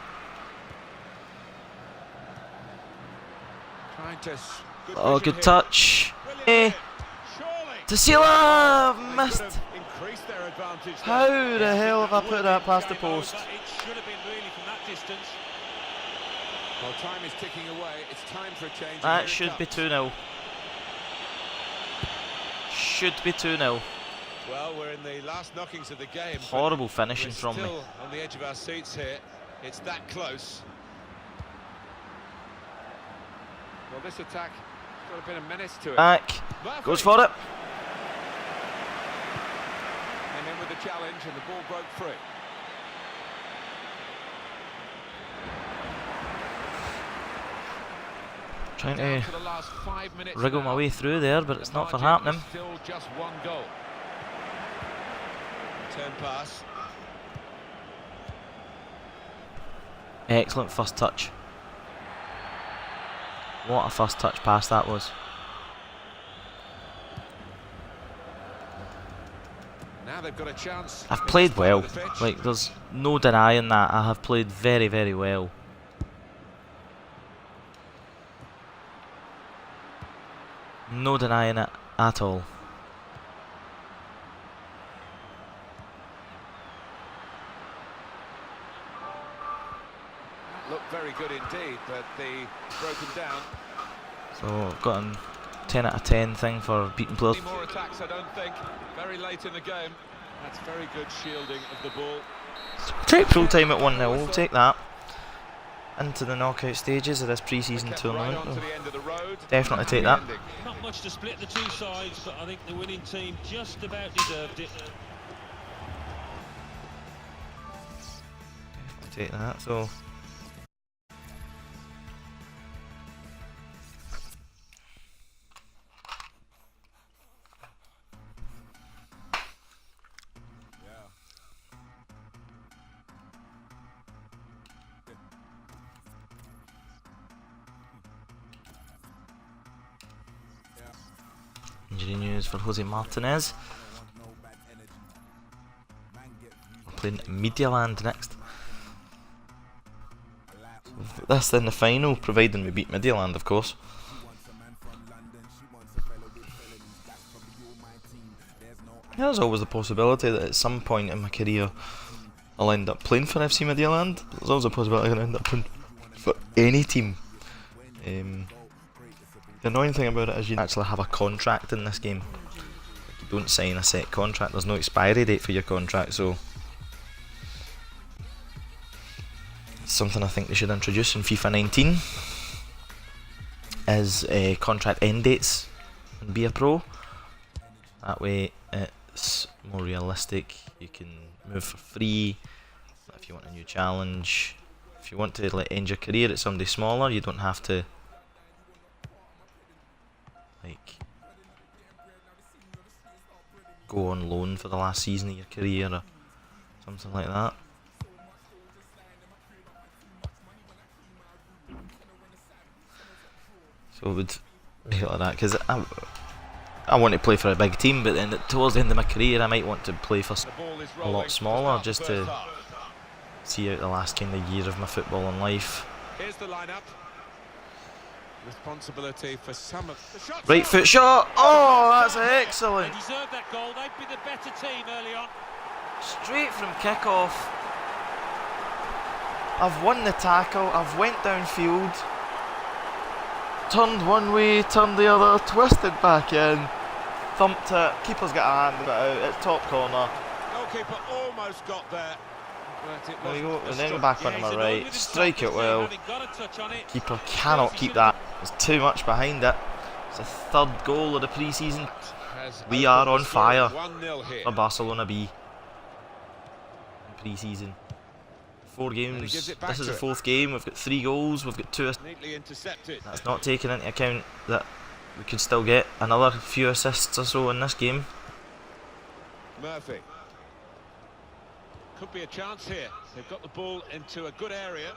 Trying to Oh, vision good here. touch. Brilliant Eh, hit. Surely. to Sila! They could Missed. have increased their advantage there. How the hell have I put that past the Game over. post? It should have been really from that distance. Well, time is ticking away. It's time for a change. and That here it should be comes. 2-0. Should be 2-0. Well, we're in the last knockings of the game. but Horrible finishing we're from me. still on the edge of our seats here. It's that close. Well, this attack has got a bit of menace to it. Back. Murphy Goes for it. came in with the challenge and the ball broke free. Trying Down to to the last 5 minutes wriggle my now. way through there, but it's The not for margin happening. is Still just one goal. Turn pass. Excellent first touch. What a first touch pass that was. Now they've got a chance. I've in played this part well. of the pitch. Like, there's no denying that. I have played very, very well. No denying it at all. Looked very good indeed, but the broken down. So I've got a 10 out of 10 thing for beating players. Any more attacks, I don't think. Very late in the game. That's very good shielding of the ball. Take full time at 1-0, we'll take that. Into the knockout stages of this pre-season Kept tournament. right on to the end of the road. Definitely take Happy that. ending. Not much to split the two sides, but I think the winning team just about deserved it. Take that, so injury news for Jose Martinez. We're playing Medialand next. So this in the final, providing we beat Medialand, of course. There's always the possibility that at some point in my career I'll end up playing for FC Medialand. There's always a possibility I can end up playing for any team. The annoying thing about it is you actually have a contract in this game. You don't sign a set contract, there's no expiry date for your contract, so it's something I think they should introduce in FIFA 19 is contract end dates and be a pro. That way it's more realistic. You can move for free if you want a new challenge. If you want to like end your career at somebody smaller, you don't have to like go on loan for the last season of your career or something like that. So it would make it like that, because I want to play for a big team, but then towards the end of my career I might want to play for a lot smaller, just to see out the last kind of year of my footballing life. Here's the lineup. Responsibility for some of the shots. Right foot shot! Oh, that's excellent! They deserved that goal. They'd be the better team early on. Straight from kick-off. I've won the tackle, I've went downfield, turned one way, turned the other, twisted back in, thumped it, keeper's got a hand about it, it's top corner. Goalkeeper almost got there. But it There you go, wasn't and then a go back Yeah, onto he's my an right, ordered strike it instructor, well. having got a touch on it. Keeper cannot keep that, there's too much behind it. It's the third goal of the pre-season. We are on fire 1-0 here. for Barcelona B. In pre-season. 4 he games, gives it back this is to the it. 4th game, we've got 3 goals, we've got 2 assists. Neatly intercepted. That's not taking into account that we could still get another few assists or so in this game. Murphy. Could be a chance here. They've got the ball into a good area.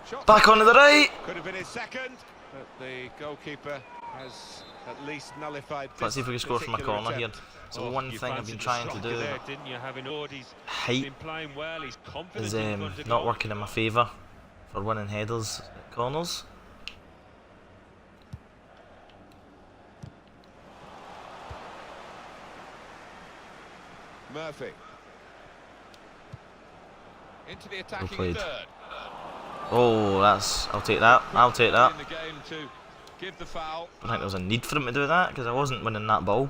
Shot Back onto the right! could have been his second, but the goalkeeper has at least nullified. Let's see if we can this score from a particular corner here. attempt. So one You thing I've fancied been the trying to striker do, there, didn't you? Having Ord, he's height, been playing well. He's confident is in front of not goal. working in my favour for winning headers at corners. Murphy. Into the attacking played. third. Oh, I'll take that, I'll take that. In the game to give the foul. I don't think there was a need for him to do that, because I wasn't winning that ball.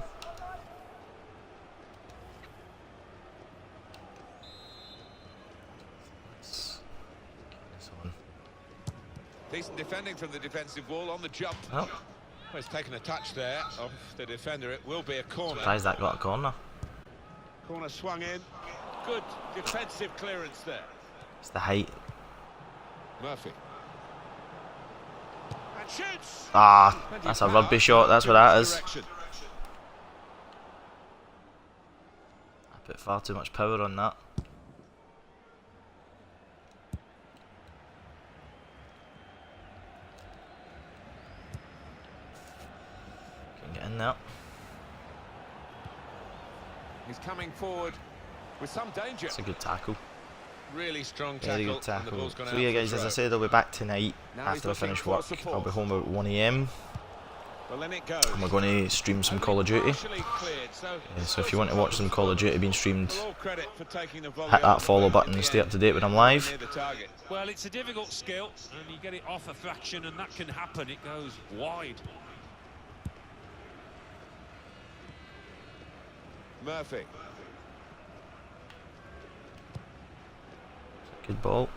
Decent defending from the defensive wall on the jump. Oh, Well, he's taken a touch there of the defender. It will be a corner. surprised that got a corner. Corner swung in. Good defensive clearance there. It's the height. Murphy. And shoots. Ah, Plenty that's of a power rugby shot, that's what that is. direction. I put far too much power on that. Can get in there. He's coming forward with some danger. It's a good tackle. Really strong Very tackle. good tackle. And the ball's gone So out yeah for guys, as I throw. said, I'll be back tonight Now he's after I looking finish for work. support. I'll be home about 1 AM Well, then it goes. and we're going to stream some Only Call of Duty. partially cleared, so So if you want to watch some Call of Duty being streamed, for all credit for taking the volley hit on that follow the button in and the stay up end. to date when I'm live. Near the target. Well, it's a difficult skill, and you get it off a fraction, and that can happen. It goes wide. Murphy. Good ball.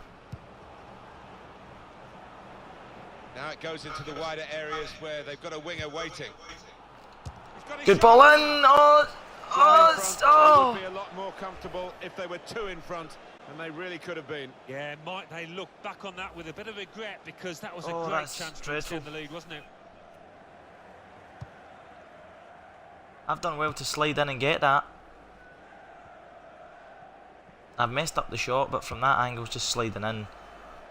Now it goes into the wider areas where they've got a winger waiting. He's got his Good shot. ball in! Oh! Well, in Oh! front, It's, they oh! would be a lot more comfortable if they were 2 in front, and they really could have been. Yeah, might they look back on that with a bit of regret, because that was a Oh, great that's chance to dreadful. extend the lead, wasn't it? I've done well to slide in and get that. I've messed up the shot, but from that angle, just sliding in,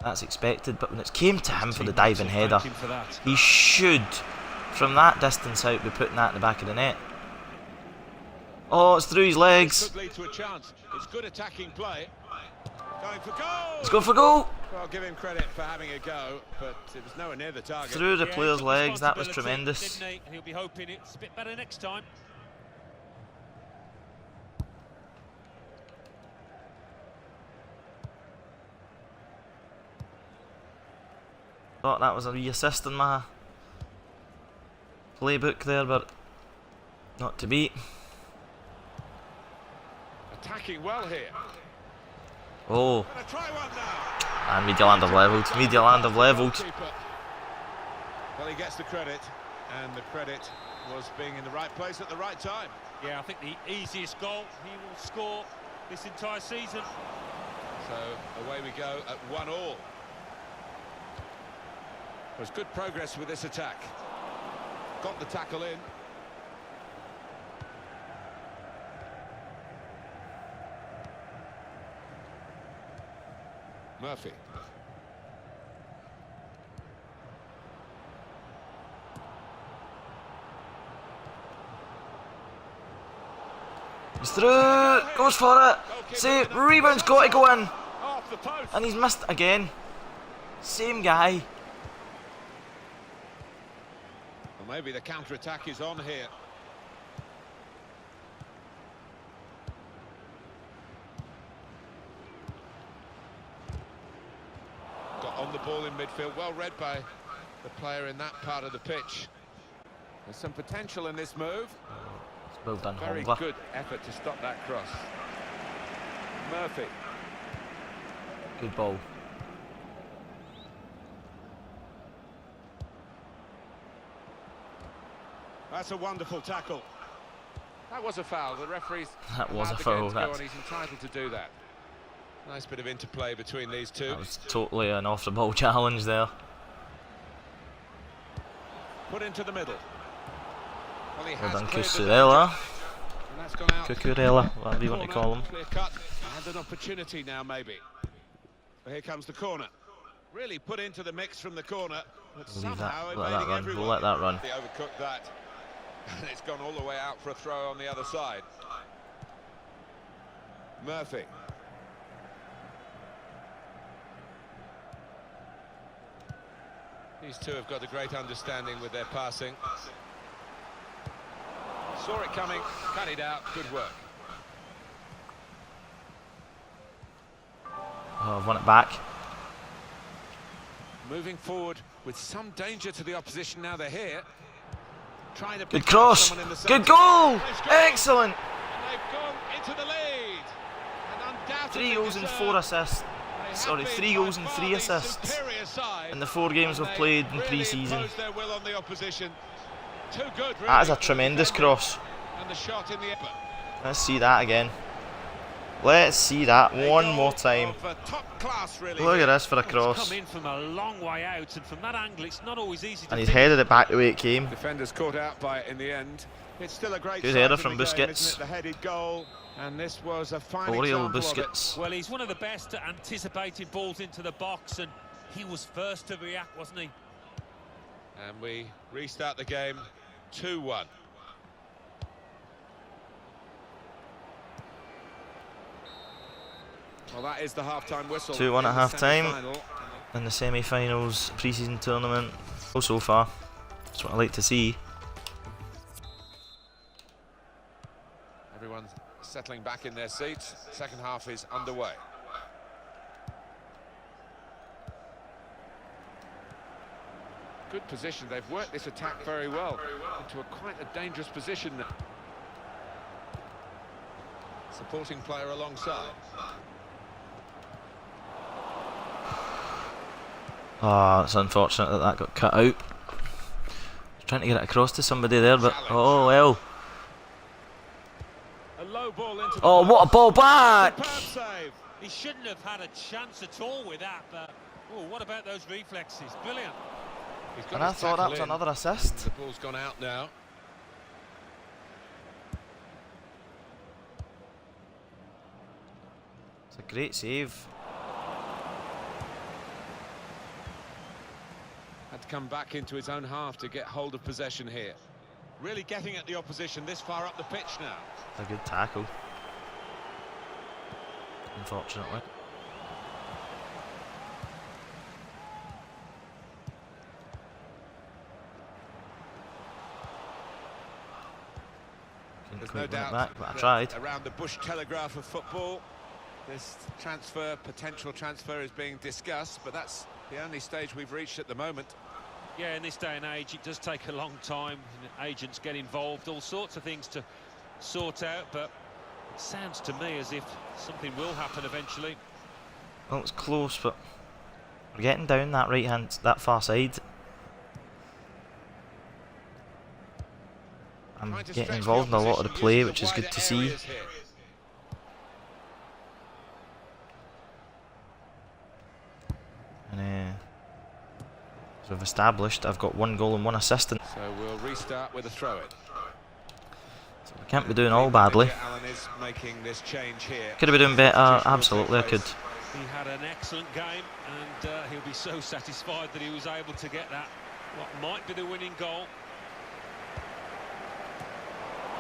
that's expected. But when it came to him for the diving header, Thank him for that. he should, from that distance out, be putting that in the back of the net. Oh, it's through his legs. Could lead to a chance. It's good attacking play. Going for goal. Let's go for goal. Well, I'll give him credit for having a go, but it was nowhere near the target. Through the Yeah, he player's took legs, that was responsibility, tremendous. didn't he? He'll be hoping it's a bit better next time. Thought that was a wee assist in my playbook there, but not to be. Attacking well here. Oh, Gonna try one now. and Midtjylland have levelled. Midtjylland have levelled. Keeper. Well, he gets the credit. and the credit was being in the right place at the right time. Yeah, I think the easiest goal he will score this entire season. So away we go at 1-1. There's good progress with this attack. Got the tackle in. Murphy. He's through, goes for it, save, rebound's got to go in, Off the post. and he's missed again. Same guy. Well, maybe the counter-attack is on here. Got on the ball in midfield, well read by the player in that part of the pitch. There's some potential in this move. It's well done, Very Hongler. good effort to stop that cross. Murphy. Good ball. That's a wonderful tackle. That was a foul. The referee's That was allowed a the foul, game to go that. on. He's entitled to do that. Nice bit of interplay between these two. That was totally an off-the-ball challenge there. Put into the middle. Well, he Well has done, cleared the Cucurella. danger, and that's gone out. Cucurella, whatever you want to Corner, call him. Clear cut, and an opportunity now, maybe. But here comes the corner. Really put into the mix from the corner, but We'll leave that, somehow let that evading run. everyone. We'll let that run. They overcooked that, and it's gone all the way out for a throw on the other side. Murphy. These two have got a great understanding with their passing. Saw it coming, cut it out, good work. Oh, I've won it back. Moving forward with some danger to the opposition now they're here. Trying to Good pick out cross. someone in the Good centre. goal. They've scored. Excellent. And they've gone into the lead. And undoubtedly 3 goals and deserved. 4 assists. They have Sorry, been 3 by goals and far 3 the assists superior side, in the 4 games we've and played they in really pre-season. imposed their will on the opposition. Too good, really, That is a for the tremendous defenders. cross. And the shot in the effort. Let's see that again. Let's see that one more time. Top class, really. Look at this for a It's cross. come in from a long way out, and from that angle, it's not always easy to And he's think. headed it back the way it came. Defenders caught out by it in the end. It's still a great Good sight header in from the game, Busquets. isn't it? The headed goal, and this was a fine Oriel example of it. Busquets. Well, he's one of the best at anticipating balls into the box, and he was first to react, wasn't he? And we restart the game 2-1. Well, that is the half-time whistle. 2-1 at in the half-time. semi-final. In the semi-finals pre-season tournament. So far. That's what I like to see. Everyone's settling back in their seats. Second half is underway. Good position. They've worked this attack very well into quite a dangerous position now. Supporting player alongside. Ah, it's unfortunate that that got cut out. Trying to get it across to somebody there, but oh well. A low ball into Oh, what a ball back! superb save. He shouldn't have had a chance at all with that, but oh, what about those reflexes? Brilliant. He's got And I his thought that tackle was in. another assist. The ball's gone out now. It's a great save. Had to come back into his own half to get hold of possession here. Really getting at the opposition this far up the pitch now. It's a good tackle. Unfortunately. Couldn't There's quite no win it doubt back, but I that tried. around the Bush Telegraph of football, this transfer, potential transfer, is being discussed, but that's the only stage we've reached at the moment. Yeah, in this day and age, it does take a long time. Agents get involved, all sorts of things to sort out, but it sounds to me as if something will happen eventually. Well, it's close, but we're getting down that right hand, that far side. I'm Trying to getting stretch involved in a lot of the opposition, play, using which the is good wider to see. areas here. And as we've established, I've got 1 goal and 1 assist. So So we'll restart with a throw-in. I can't be doing all badly. Alan is making this change here. Could have been doing better, absolutely I could. He had an excellent game, and he'll be so satisfied that he was able to get that, what might be the winning goal.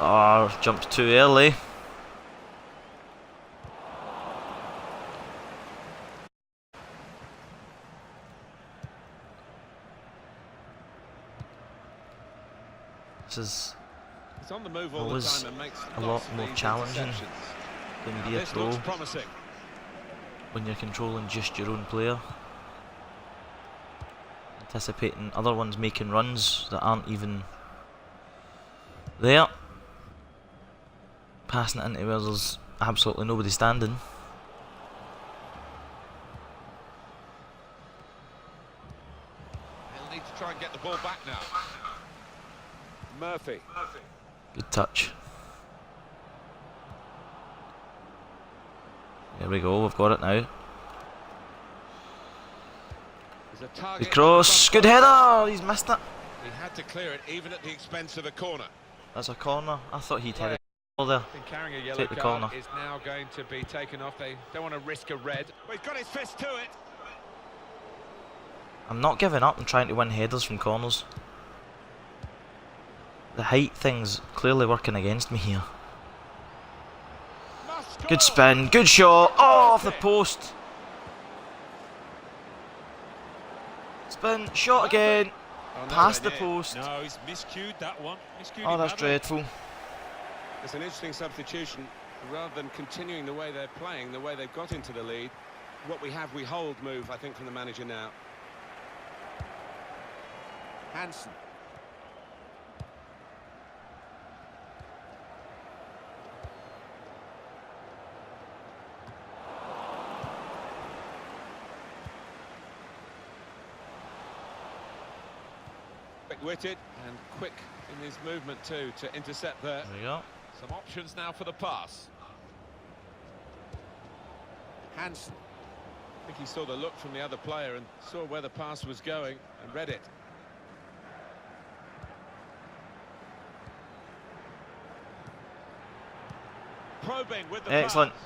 Oh, jumped too early. This is He's on the move all always the time and makes a lots lot of more these challenging interceptions. than Now be a this pro looks promising. when you're controlling just your own player. Anticipating other ones making runs that aren't even there. Passing it into where there's absolutely nobody standing. He'll need to try and get the ball back now. Murphy. Good touch. There we go, we've got it now. There's a target The cross, good header! He's missed it. He had to clear it even at the expense of a corner. That's a corner. I thought he'd hit it there. Been carrying a yellow Take the card corner. is now going to be taken off. They don't want to risk a red. But he's got his fist to it. I'm not giving up and trying to win headers from corners. The height thing's clearly working against me here. Must Good score. spin, good shot. Oh, off the post. Spin, shot again. Oh, no, Past the they did. post. No, he's miscued that one. Miscued Oh, it that's badly. dreadful. It's an interesting substitution. Rather than continuing the way they're playing, the way they've got into the lead, what we have, we hold move, I think, from the manager now. Hansen. Quick-witted and quick in his movement too to intercept there. There we go. Some options now for the pass. Hansen. I think he saw the look from the other player and saw where the pass was going and read it. Probing with the Excellent. pass.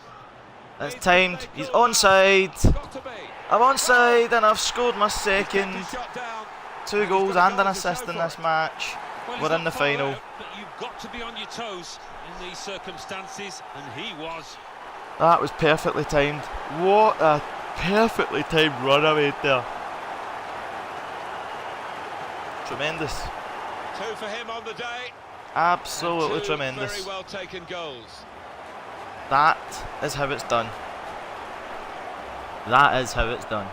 That's Needs timed. to stay He's cool. onside. Got to be. I'm onside and I've scored my Kept second. his shot down. 2 goals and an assist in this match. Well, he's We're in not the far final. out, but you've got to be on your toes in these circumstances, and he was. That was perfectly timed. What a perfectly timed run I made there. Tremendous. 2 for him on the day. Absolutely And 2 tremendous. very well taken goals. That is how it's done. That is how it's done.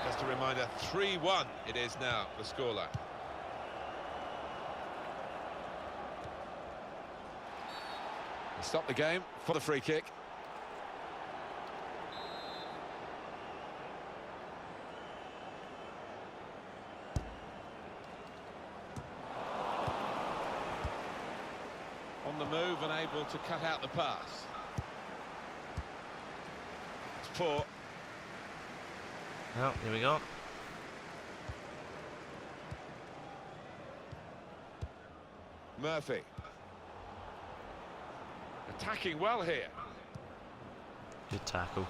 Just a reminder, 3-1 it is now, the scoreline. Stop the game for the free kick. On the move and able to cut out the pass. It's poor. Well, here we go. Murphy. Attacking well here. Good tackle.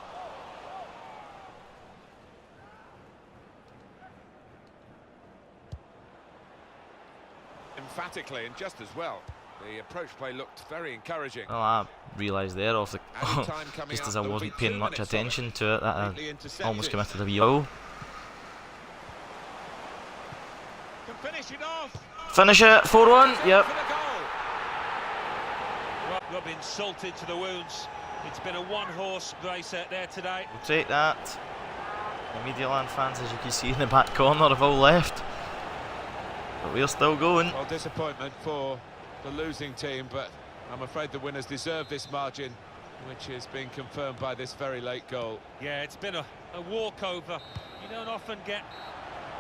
Emphatically and just as well. The approach play looked very encouraging. Well, I realised there off the Added time coming just up, as I there will wasn't be paying 2 much minutes of it. attention to it, that I Neatly intercepted. almost committed a wee goal. Can finish it off. Finish it, 4-1. Yep. For the goal. Well, Robin salted to the wounds. It's been a one-horse race out there today. We'll take that. The Medialand fans, as you can see in the back corner, have all left. But we're still going. Well, disappointment for the losing team, but I'm afraid the winners deserve this margin, which is being confirmed by this very late goal. Yeah, it's been a walkover. You don't often get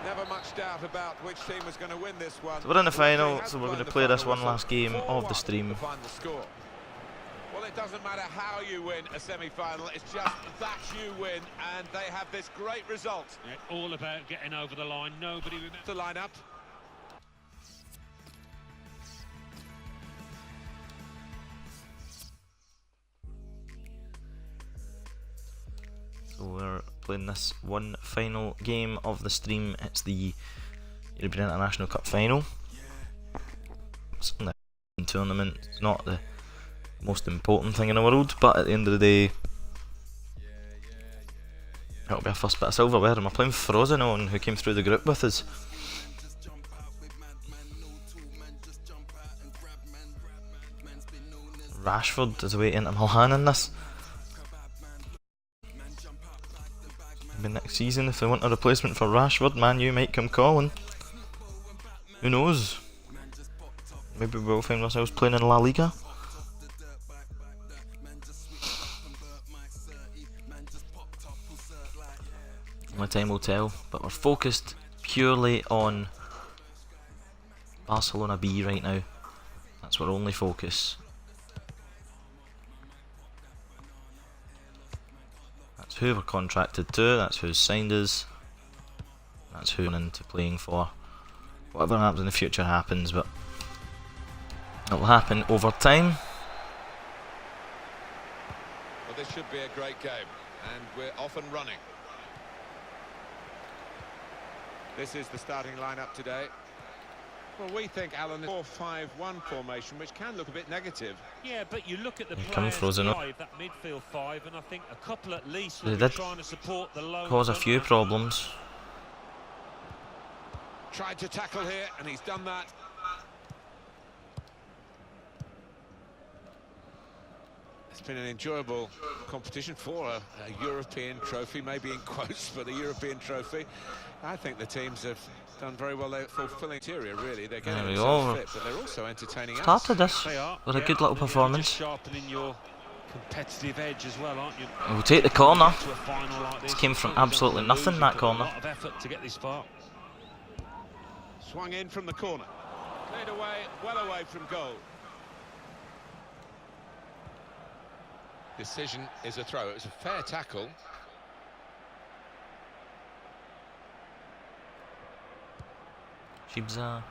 Never much doubt about which team was going to win this one. So we're in the final, Has so we're blown going to the play this final one last game whistle. of the 4-1 stream. the final score. Well, it doesn't matter how you win a semi-final, it's just that you win, and they have this great result. Yeah, all about getting over the line. Nobody remembers The lineup. So we're playing this one final game of the stream. It's the European International Cup final. It's not a tournament, it's not the most important thing in the world, but at the end of the day, it'll be our first bit of silverware. And we're playing Frosinone, who came through the group with us. Rashford is away into Milan in this. Maybe next season, if they want a replacement for Rashford, Man U might come calling. Who knows? Maybe we'll find ourselves playing in La Liga. Only time will tell, but we're focused purely on Barcelona B right now. That's our only focus. That's who we're contracted to, that's who's signed us, that's who we're into playing for. Whatever happens in the future happens, but it will happen over time. Well, this should be a great game, and we're off and running. This is the starting lineup today. Well, we think, Alan, 4-5-1 formation, which can look a bit negative. Yeah, but you look at the Come players Frosinone. drive, that midfield five, and I think a couple at least They will be did trying to support the low. cause a few problems. Tried to tackle here, and he's done that. It's been an enjoyable competition for a European trophy, maybe in quotes, but a European trophy. I think the teams have done very well. They're fulfilling interior, really. They're getting There we themselves go. fit, but they're also entertaining us. Started this They are. with a Yeah, good little and you're performance. just sharpening your competitive edge as well, aren't you? We'll take the corner. To a final like this, came from you don't absolutely wanna nothing, lose. that You've put corner. A lot of effort to get this far. Swung in from the corner. Cleared away, well away from goal. Decision is a throw. It was a fair tackle. Shibza,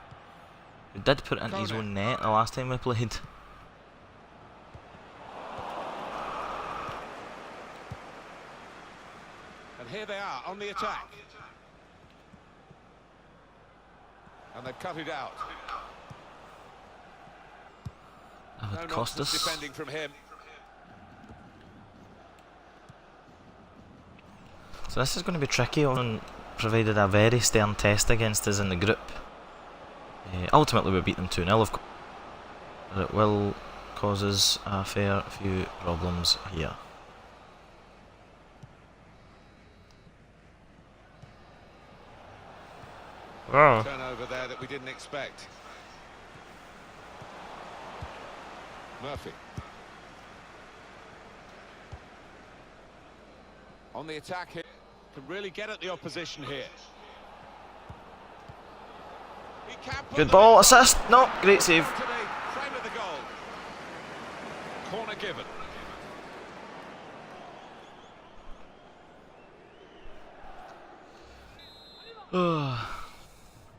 who did put it into his own net the last time we played. And here they are on the attack. And they've cut it out. That No would cost nonsense us. defending from him. So this is going to be tricky, on provided a very stern test against us in the group. Ultimately we beat them 2-0 of course, but it will cause us a fair few problems here. Wow. Turnover there that we didn't expect. Murphy. On the attack here. Can really get at the opposition here. He can put Good them ball, in. assist, no, great save. To the frame of the goal. Corner given.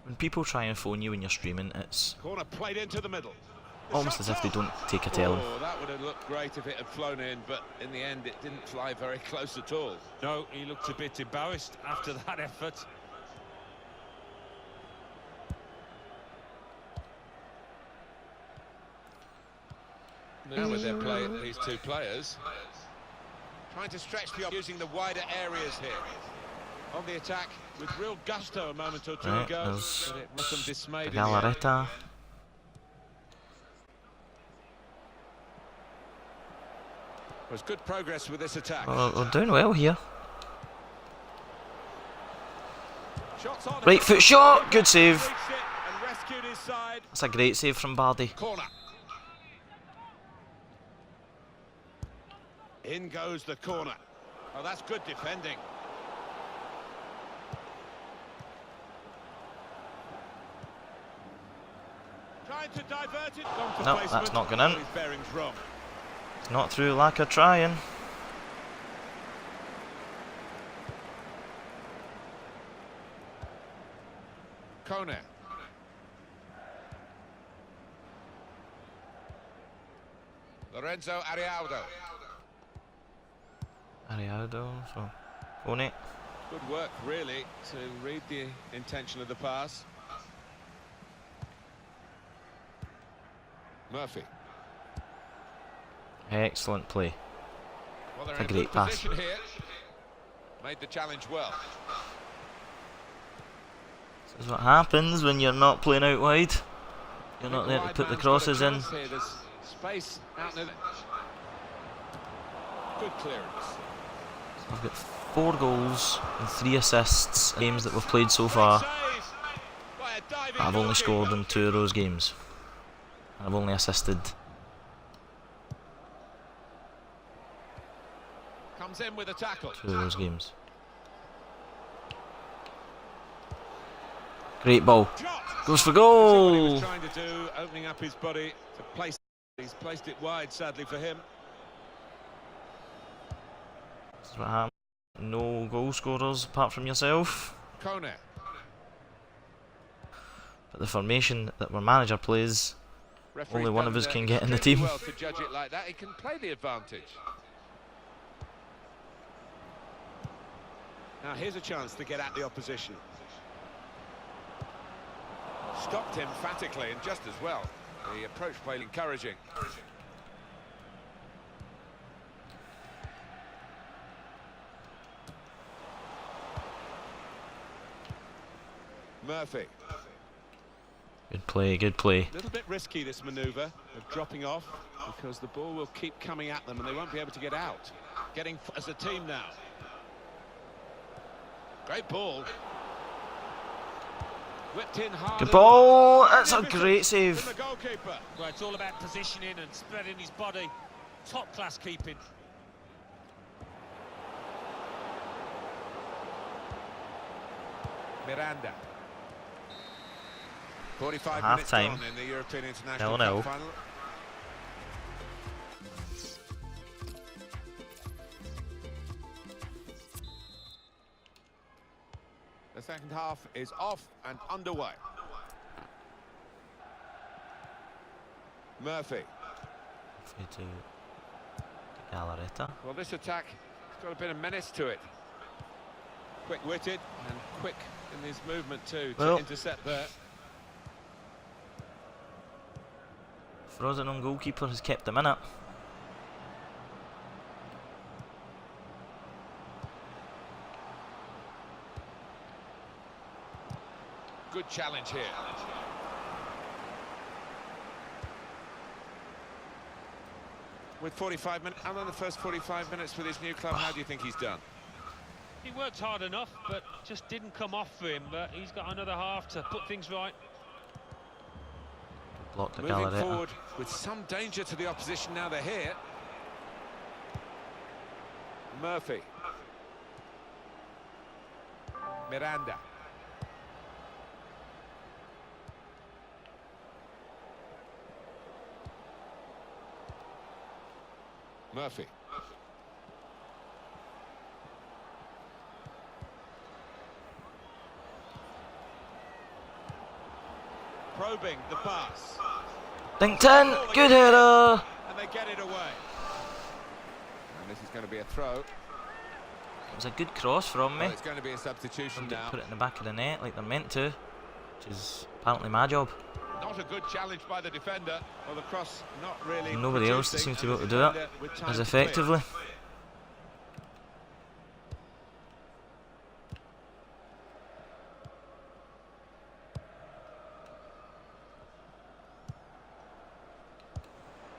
When people try and phone you when you're streaming, it's Corner played into the middle. The almost as shot's if they on. don't take a telling. Oh, that would have looked great if it had flown in, but in the end it didn't fly very close at all. No, he looked a bit embarrassed after that effort. Now with their play, these two players trying to stretch the using the wider areas here. On the attack with real gusto a moment or two Right, ago, there's but it must have dismayed in the end. Galarreta. There's good progress with this attack. Well, we're doing well here. Shots on. Right foot shot, good save. Reached it and rescued his side. That's a great save from Bardi. Corner. In goes the corner. Oh, that's good defending. trying to divert it. No, that's not going in. His bearings wrong. It's not through lack of trying. Kone. Lorenzo Arialdo. Arialdo, so Kone. Good work, really, to read the intention of the pass. Murphy. Excellent play. Well, they're It's a in great good pass. position here. Made the challenge well. This is what happens when you're not playing out wide. You're not there to put the crosses in. Here. There's space out there. Good clearance. I've got 4 goals and 3 assists in games that we've played so far. Save by a diving I've only goalkeeper. scored in 2 of those games. And I've only assisted. Comes in with a tackle. 2 of those games. Great ball. Shot. Goes for See what he was goal! trying to do, opening up his body to place. He's placed it wide, sadly for him. This is what happens. No goal scorers apart from yourself. Kone. But the formation that our manager plays, Referee's only one of done, us can get in the team. well to judge it like that. He can play the advantage. Now here's a chance to get at the opposition. Stopped emphatically and just as well. The approach played encouraging. Murphy. Good play, good play. A little bit risky, this manoeuvre of dropping off, because the ball will keep coming at them and they won't be able to get out. Getting as a team now. Great ball. Whipped in hard. Good ball! That's a great save. The goalkeeper. Well, it's all about positioning and spreading his body. Top class keeping. Miranda. 45 Half minutes time. on in the European International 0-0. Cup final. The second half is off and underway. Murphy. To Galarreta. Well, this attack has got a bit of menace to it. Quick-witted and quick in his movement too to Well, intercept there. Frozen goalkeeper has kept them in it. Good challenge here. With 45 minutes, and on the first 45 minutes with his new club, how do you think he's done? He worked hard enough, but just didn't come off for him. But he's got another half to put things right. Blocked the Moving Galarreta. forward with some danger to the opposition now they're here. Murphy. Miranda. Murphy. Probing the pass. Dinkton! Good header! And they get it away. And this is going to be a throw. It was a good cross from me. Well, it's going to be a substitution Didn't now. put it in the back of the net like they're meant to, which is apparently my job. Not a good challenge by the defender. Well, the cross not really. Nobody else that producing, seems to be and able to the do it defender with time as to clear. effectively.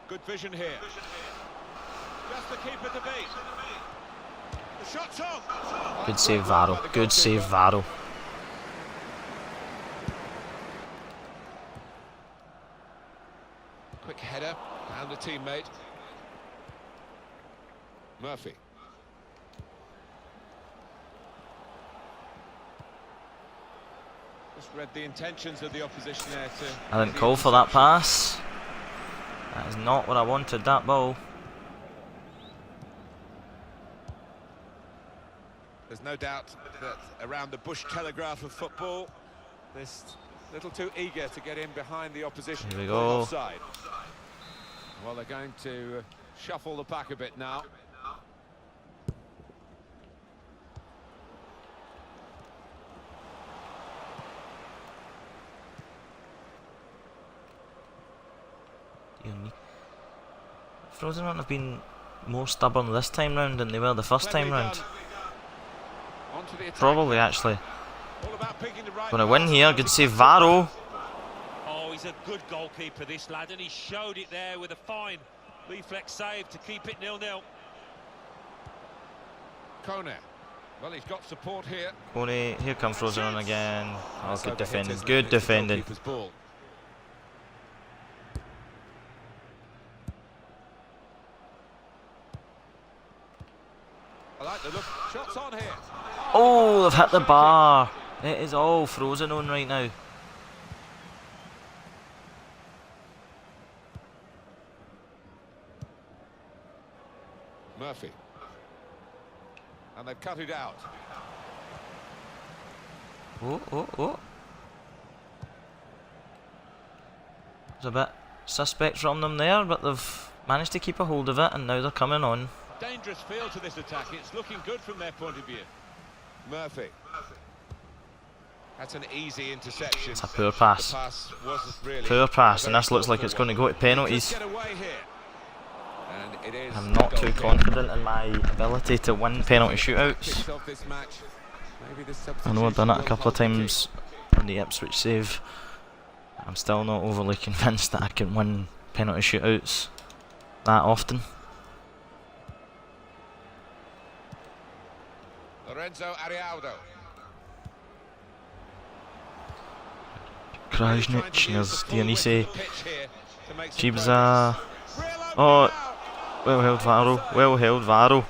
Good vision here. Just the keeper to beat. The shot's on. Good save, Varro. Good save, Varro. Quick header and a teammate. Murphy. The Just read the intentions of the opposition there to... I didn't call for that pass. That is not what I wanted, that ball. There's no doubt that around the Bush Telegraph of football, they're a little too eager to get in behind the opposition. Here we go. Offside. Well, they're going to shuffle the pack a bit now. Frosinone have been more stubborn this time round than they were the first time round. Probably, actually. Gonna win here. Good save, Varro. Oh, he's a good goalkeeper, this lad, and he showed it there with a fine reflex save to keep it 0-0. Kone. Well, he's got support here. Kone, here comes Frosinone again. Oh, That's good overhit, defending. isn't it? Good It's the defending. goalkeeper's ball. I like the look. Shots on here. Oh, they've hit the bar. It is all Frosinone right now. Murphy. And they've cut it out. Oh, oh, oh. It's a bit suspect from them there, but they've managed to keep a hold of it, and now they're coming on. Dangerous feel to this attack. It's looking good from their point of view. Murphy. That's an easy interception. It's a poor pass. The pass wasn't really Poor pass, a and very this looks like thoughtful it's going to one. go to penalties. Just get away here. And it is I'm not goal too kick. confident in my ability to win penalty shootouts. Kicks off this match. Maybe this I know I've done it a substitution couple of will hold the times on the Ipswich save. I'm still not overly convinced that I can win penalty shootouts that often. key. Lorenzo Arialdo. Krajnic, there's Dionisi, Chibza. Oh, well held Varro, well held Varro.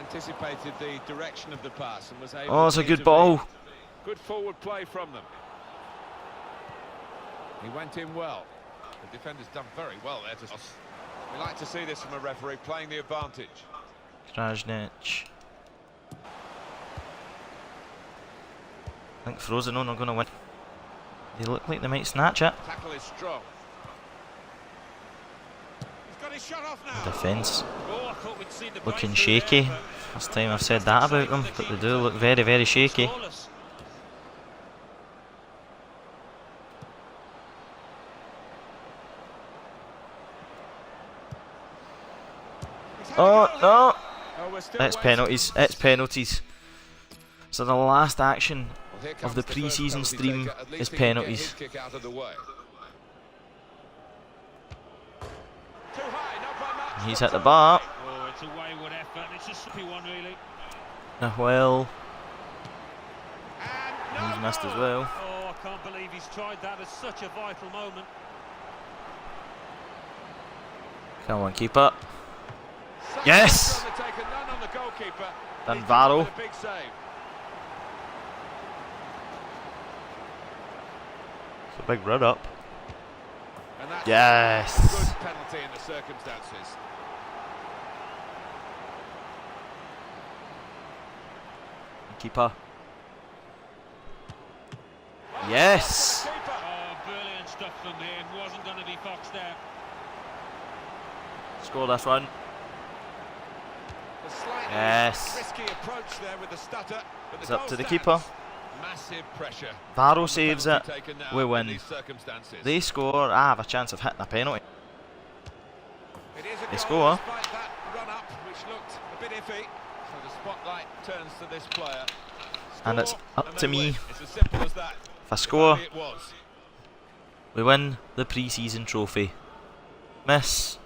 Anticipated the direction of the pass and was able Oh, it's to a good intervene. ball. Good forward play from them. He went in well. The defender's done very well there. We like to see this from a referee playing the advantage. Krajnic. I think Frosinone are going to win. They look like they might snatch it. Tackle is strong. He's got his shot off now. Defence Oh, I thought we'd seen the looking breakthrough shaky. there, First time I've said that about them, but they do look very, very shaky. scoreless. He's had a Oh, goal no! here. Oh, we're still It's waiting. penalties, it's penalties. So the last action Well, here of comes the first pre-season penalty stream taker. At least is he can get penalties. his kick out of the way. Too high, not by much. He's but hit the too bar. Oh, it's a wayward effort. It's a sloppy one, really. Well, And he's no missed as goal. well. Oh, I can't believe he's tried that at such a vital moment. Come on, keeper. Such Yes! a taker, none on the goalkeeper. Done He's Varro. with a big save. It's a big run up. And that's Yes! a good penalty in the circumstances. Keeper. Yes! Keeper. Oh, brilliant stuff from him. Wasn't going to be foxed out. Score this one. The slightly Yes. risky approach there with the stutter. But the It's up goal to the stands. keeper. Massive pressure. Varro saves it. Penalty taken now We in win. these circumstances. They score. I have a chance of hitting a penalty. It is a They goal score. despite that run up, which looked a bit iffy. So the spotlight turns to this player. And it's Score, up and to they me. win. It's as simple as that. If I score, If only it was. we win the pre-season trophy. Miss.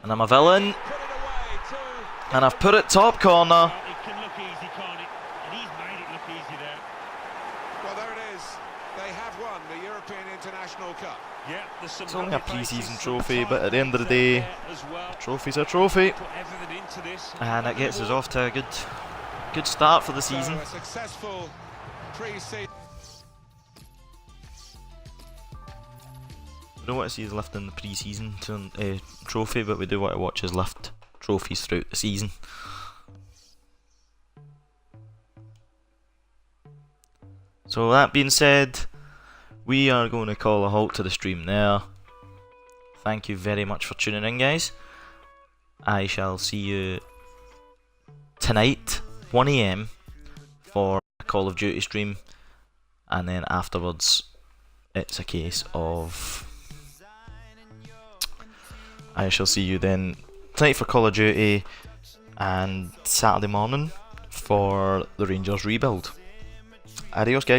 And I'm a villain. Put it away to And I've put it top corner. It can look easy, can't it? And he's made it look easy there. Well, there it is. they have won the European International Cup. Yeah, there's some It's only a happy pre-season faces, trophy, some but at the end of the tight day, there as well. trophy's a trophy, Put everything into this, and it gets us off to a good start for the season. So a successful pre-season. We don't want to see us lifting the pre-season trophy, but we do want to watch us lift trophies throughout the season. So that being said, we are going to call a halt to the stream now. Thank you very much for tuning in, guys. I shall see you tonight, 1 AM, for a Call of Duty stream, and then afterwards it's a case of I shall see you then tonight for Call of Duty and Saturday morning for the Rangers rebuild. Adios, guys.